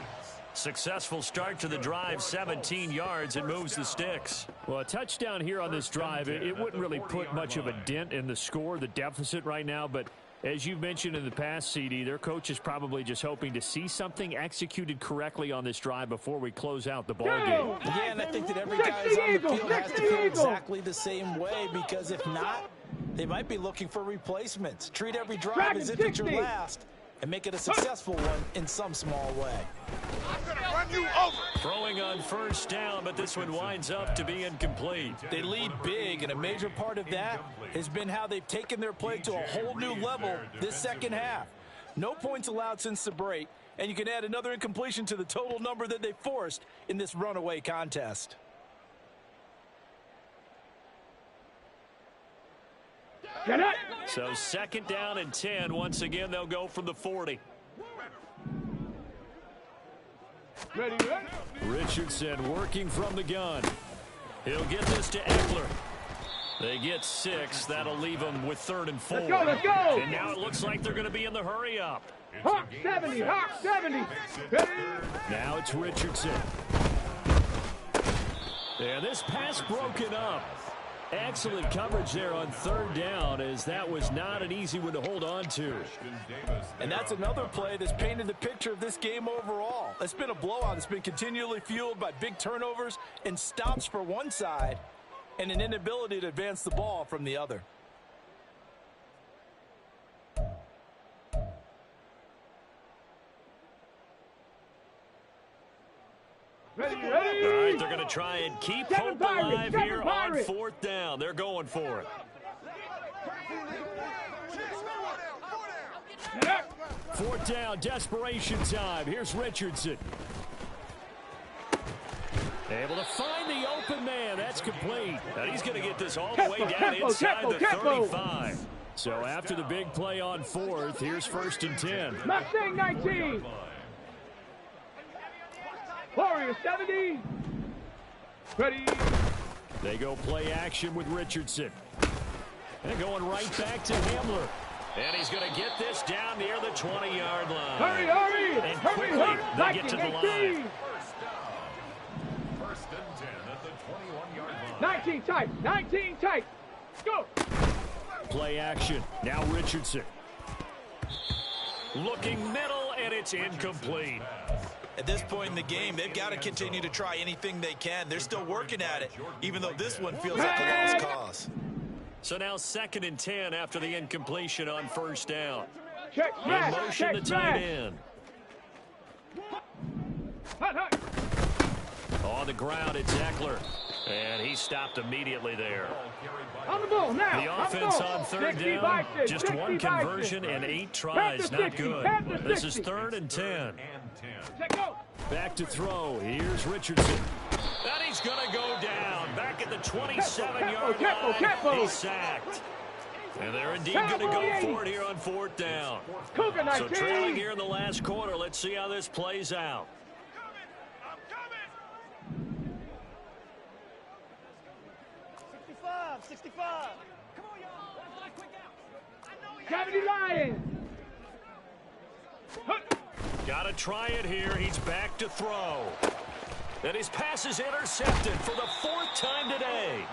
Successful start to the drive, 17 yards, and moves the sticks. Well, a touchdown here on this drive, it wouldn't really put much of a dent in the score, the deficit right now, but as you've mentioned in the past, CD, their coach is probably just hoping to see something executed correctly on this drive before we close out the ball game. Yeah, and I think that every guy on the field has to feel exactly the same way, because if not, they might be looking for replacements. Treat every drive as if it's your last and make it a successful one in some small way. I'm gonna run you over. Throwing on first down, but this one winds up to be incomplete. They lead big, and a major part of that has been how they've taken their play to a whole new level this second half. No points allowed since the break, and you can add another incompletion to the total number that they forced in this runaway contest. So second down and 10. Once again, they'll go from the 40. Ready. Richardson working from the gun. He'll get this to Eckler. They get 6. That'll leave them with 3rd and 4. Let's go. And now it looks like they're going to be in the hurry up. Hawk 70. Ready. Now it's Richardson. And this pass broken up. Excellent coverage there on 3rd down, as that was not an easy one to hold on to. And that's another play that's painted the picture of this game overall. It's been a blowout. It's been continually fueled by big turnovers and stops for one side and an inability to advance the ball from the other. Ready. All right, they're going to try and keep hope alive here on 4th down. They're going for it. 4th down, desperation time. Here's Richardson. Able to find the open man. That's complete. And he's going to get this all the way down inside the 35. So after the big play on 4th, here's 1st and 10. Mustang 19. Warrior 70. Ready. They go play action with Richardson. And going right back to Hamler. And he's going to get this down near the 20-yard line. Hurry. And quickly, they get to the line. First and 10 at the 21-yard line. 19 tight. Go. Play action. Now Richardson. Looking middle, and it's incomplete. At this point in the game, they've got to continue to try anything they can. They're still working at it, even though this one feels like a lost cause. So now 2nd and 10 after the incompletion on 1st down. Check In motion the tight end. Hut. On the ground, it's Eckler. And he stopped immediately there. On the ball now. The offense on 3rd down, just 1 conversion and 8 tries. Not good. This is 3rd and 10. Back to throw. Here's Richardson. And he's going to go down. Back at the 27-yard line. He's sacked. And they're indeed going to go for it here on 4th down. So trailing here in the last quarter. Let's see how this plays out. 65. Come on, y'all. 70 Lions. Got to try it here. He's back to throw. And his pass is intercepted for the 4th time today.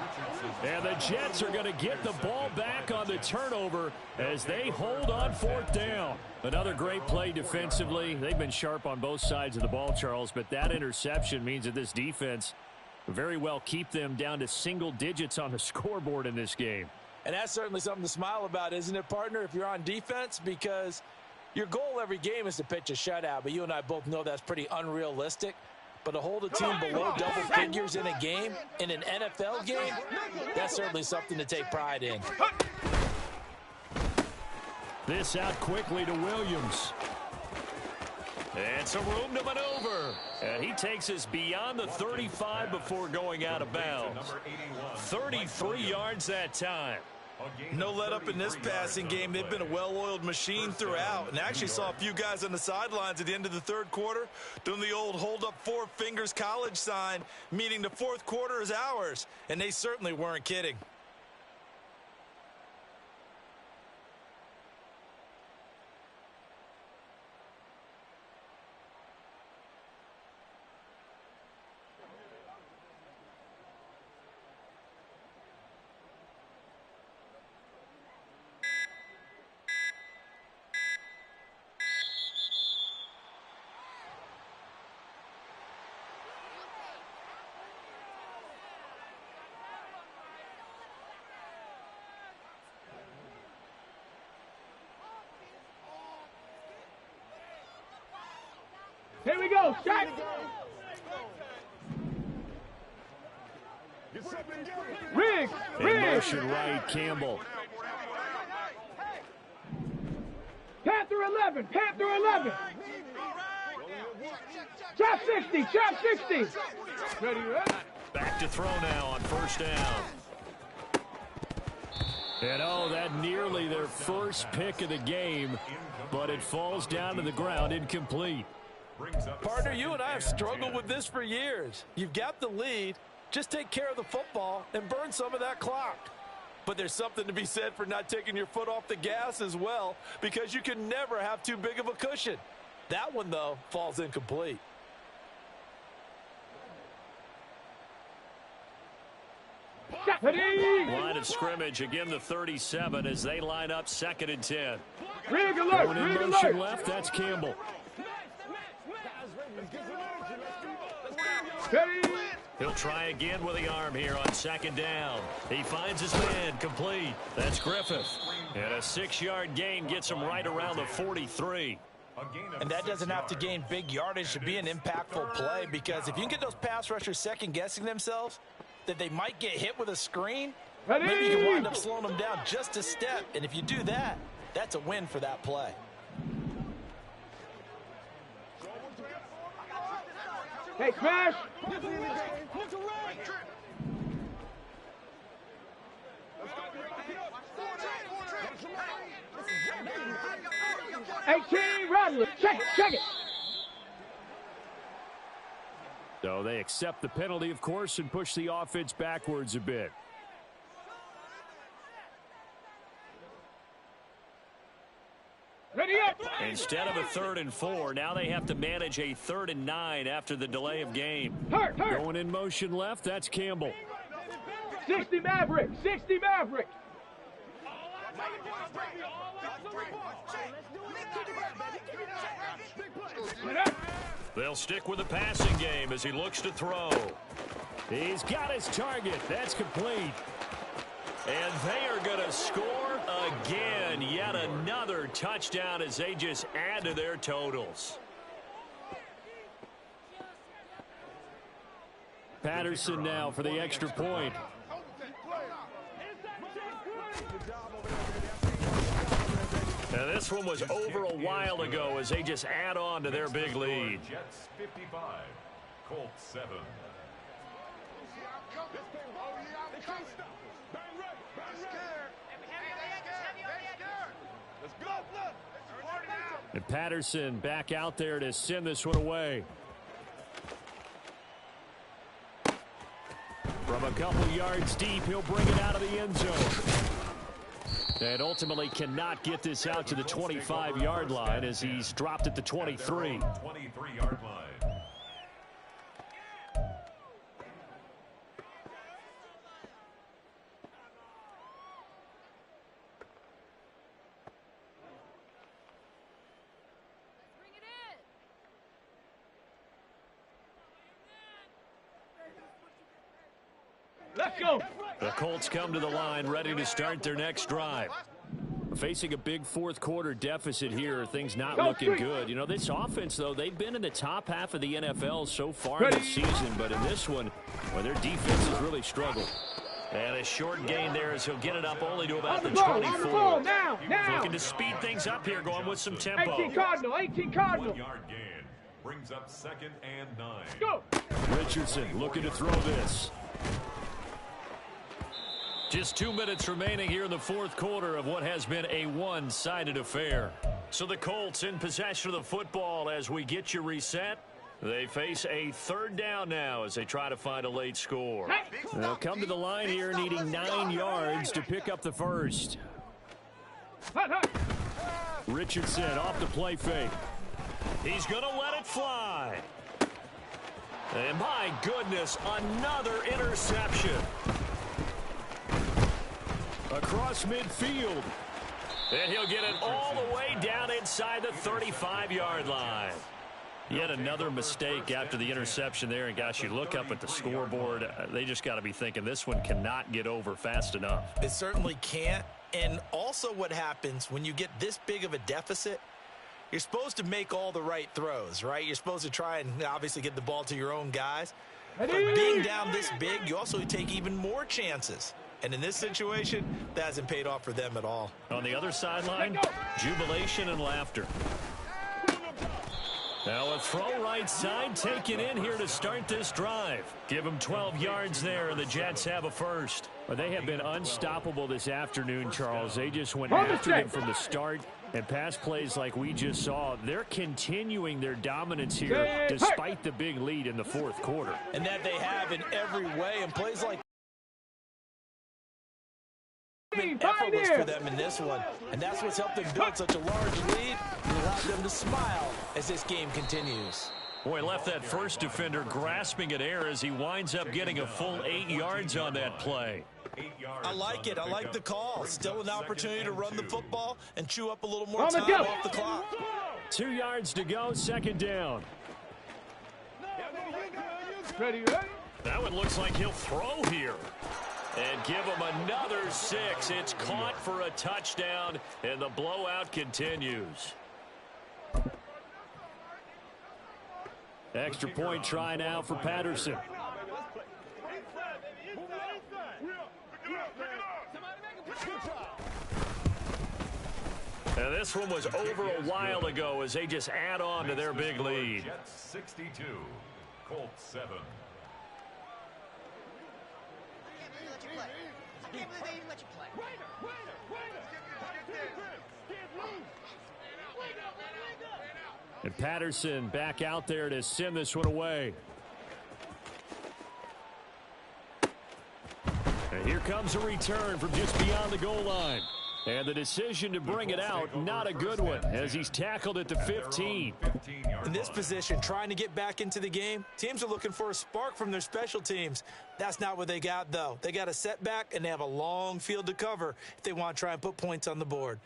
And the Jets are going to get the ball back on the turnover as they hold on 4th down. Another great play defensively. They've been sharp on both sides of the ball, Charles, but that interception means that this defense very well keep them down to single digits on the scoreboard in this game. And that's certainly something to smile about, isn't it, partner, if you're on defense? Because your goal every game is to pitch a shutout, but you and I both know that's pretty unrealistic. But to hold a team below double figures in a game, in an NFL game, that's certainly something to take pride in. This out quickly to Williams. And some room to maneuver. And he takes us beyond the 35 before going out of bounds. 33 yards that time. No let up in this passing game. They've been a well-oiled machine throughout. And I actually saw a few guys on the sidelines at the end of the third quarter doing the old hold up four fingers college sign, meaning the fourth quarter is ours. And they certainly weren't kidding. Here we go, shot. Riggs, In Riggs. motion right, Campbell. Panther 11, Panther 11. Chop 60, chop 60. Ready, ready? Back to throw now on first down. And oh, that nearly their first pick of the game, but it falls down to the ground incomplete. Partner, you and I have struggled with this for years. You've got the lead. Just take care of the football and burn some of that clock. But there's something to be said for not taking your foot off the gas as well, because you can never have too big of a cushion. That one, though, falls incomplete. Line of scrimmage, again the 37 as they line up 2nd and 10. Rig alert, Going in Rig motion alert. left, that's Campbell. Ready. He'll try again with the arm here on 2nd down. He finds his man, complete. That's Griffith. And a 6-yard gain gets him right around the 43. And that doesn't have to gain big yardage to be an impactful play, because if you can get those pass rushers second-guessing themselves, that they might get hit with a screen, Ready. maybe you can wind up slowing them down just a step. And if you do that, that's a win for that play. Hey, smash. 18, Rattler. Check it, check it. So they accept the penalty, of course, and push the offense backwards a bit. Ready up. Instead of a 3rd and 4, now they have to manage a 3rd and 9 after the delay of game. Hurt. Going in motion left, that's Campbell. 60 Maverick, 60 Maverick. They'll stick with the passing game as he looks to throw. He's got his target. That's complete. And they are going to score again. Yet another touchdown as they just add to their totals. Patterson now for the extra point. Now this one was over a while ago as they just add on to their big lead. Jets 55, Colts 7. And Patterson back out there to send this one away. From a couple yards deep, he'll bring it out of the end zone. And ultimately cannot get this out to the 25-yard line as he's dropped at the 23. 23-yard line. Let's go. The Colts come to the line, ready to start their next drive. Facing a big fourth quarter deficit here, things not looking good. You know, this offense, though, they've been in the top half of the NFL so far this season, but in this one, well, their defense has really struggled. And a short gain there as he'll get it up only to about the 24. Now. Looking to speed things up here, going with some tempo. 18 Cardinal. 1-yard gain brings up 2nd and 9. Go. Richardson looking to throw this. Just 2 minutes remaining here in the fourth quarter of what has been a one-sided affair. So the Colts in possession of the football as we get you reset. They face a third down now as they try to find a late score. They'll come to the line here needing 9 yards to pick up the first. Richardson off the play fake. He's going to let it fly. And my goodness, another interception. Across midfield. And he'll get it all the way down inside the 35-yard line. Yet another mistake after the interception there. And, gosh, you look up at the scoreboard, they just got to be thinking this one cannot get over fast enough. It certainly can't. And also what happens when you get this big of a deficit, you're supposed to make all the right throws, right? You're supposed to try and obviously get the ball to your own guys. But being down this big, you also take even more chances. And in this situation, that hasn't paid off for them at all. On the other sideline, jubilation and laughter. Now a throw right side taken in here to start this drive. Give them 12 yards there, and the Jets have a first. But they have been unstoppable this afternoon, Charles. They just went after them from the start. And pass plays like we just saw, they're continuing their dominance here despite the big lead in the fourth quarter. And that they have in every way. And plays like effortless for them in this one, and that's what's helped them build such a large lead and allowed them to smile as this game continues. Boy, left that first defender grasping at air as he winds up getting a full 8 yards on that play. I like it. I like the call. Still an opportunity to run the football and chew up a little more time off the clock. 2 yards to go, second down. Ready? That one looks like he'll throw here. And give him another 6. It's caught for a touchdown, and the blowout continues. Extra point try now for Patterson. And this one was over a while ago as they just add on to their big lead. Jets 62, Colts 7. I can't believe they even let you play. And Patterson back out there to send this one away. And here comes a return from just beyond the goal line. And the decision to bring it out, not a good one, as he's tackled at the 15. In this position, trying to get back into the game, teams are looking for a spark from their special teams. That's not what they got, though. They got a setback, and they have a long field to cover if they want to try and put points on the board.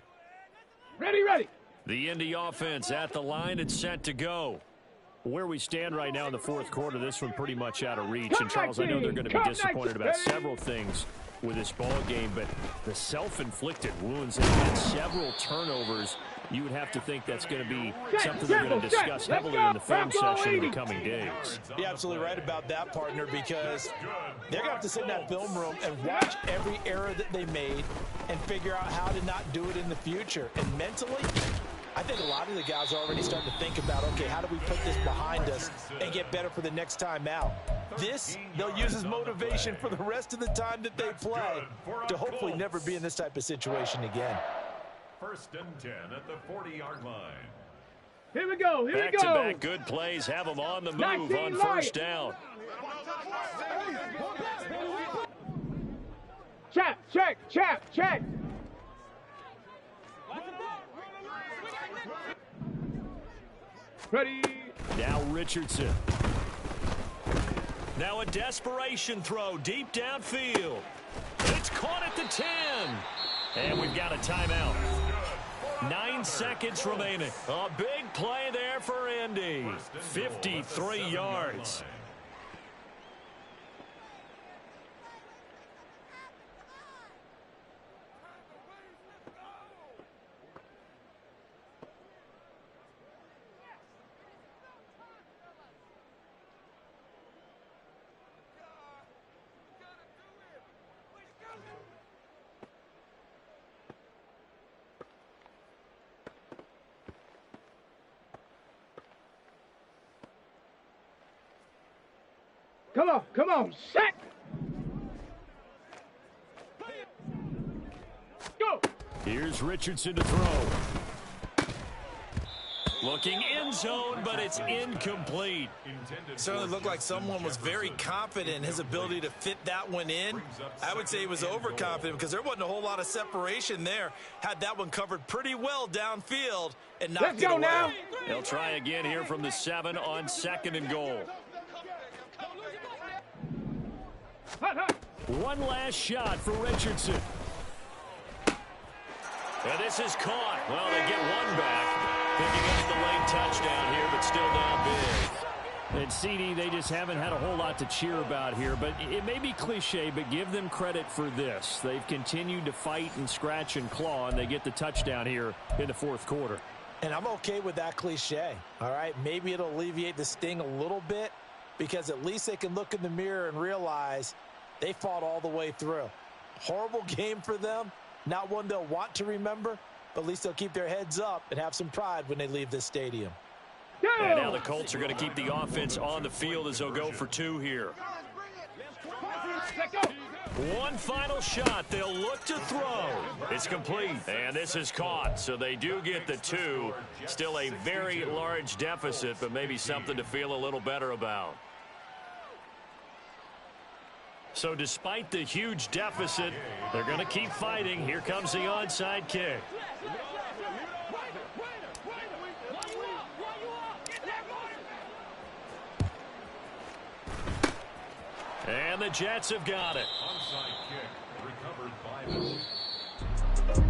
Ready. The Indy offense at the line and set to go. Where we stand right now in the fourth quarter, this one pretty much out of reach. And, Charles, I know they're going to be disappointed about several things with this ball game, but the self-inflicted wounds, they've had several turnovers. You would have to think that's going to be something they're going to discuss heavily in the film session in the coming days. You're absolutely right about that, partner, because they're going to have to sit in that film room and watch every error that they made and figure out how to not do it in the future. And mentally, I think a lot of the guys are already starting to think about, okay, how do we put this behind us and get better for the next time out? This, they'll use as motivation for the rest of the time that they play to hopefully never be in this type of situation again. 1st and 10 at the 40-yard line. Here we go. Back-to-back good plays have them on the move on first down. Check. Ready. Now Richardson. Now a desperation throw deep downfield. It's caught at the 10. And we've got a timeout. 9 seconds remaining. A big play there for Indy. 53 yards. Come on, set. Go. Here's Richardson to throw. Looking end zone, but it's incomplete. Certainly looked like someone was very confident in his ability to fit that one in. I would say he was overconfident because there wasn't a whole lot of separation there. Had that one covered pretty well downfield and knocked Let's it go away. now. They'll try again here from the 7 on 2nd and goal. Hot, hot. One last shot for Richardson. And this is caught. Well, they get one back. Picking up the late touchdown here, but still down big. And CD, they just haven't had a whole lot to cheer about here, but it may be cliche, but give them credit for this. They've continued to fight and scratch and claw, and they get the touchdown here in the 4th quarter. And I'm okay with that cliche, all right? Maybe it'll alleviate the sting a little bit because at least they can look in the mirror and realize they fought all the way through. Horrible game for them, not one they'll want to remember, but at least they'll keep their heads up and have some pride when they leave this stadium. And now the Colts are going to keep the offense on the field as they'll go for 2 here. One final shot. They'll look to throw. It's complete. And this is caught. So they do get the 2. Still a very large deficit, but maybe something to feel a little better about. So despite the huge deficit, they're going to keep fighting. Here comes the onside kick. And the Jets have got it. Onside kick recovered by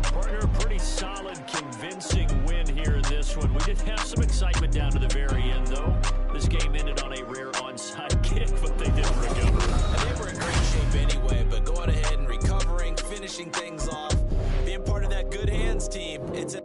Partner, pretty solid, convincing win here in this one. We did have some excitement down to the very end, though. This game ended on a rare onside kick, but they didn't recover. And they were in great shape anyway, but going ahead and recovering, finishing things off, being part of that good hands team, it's a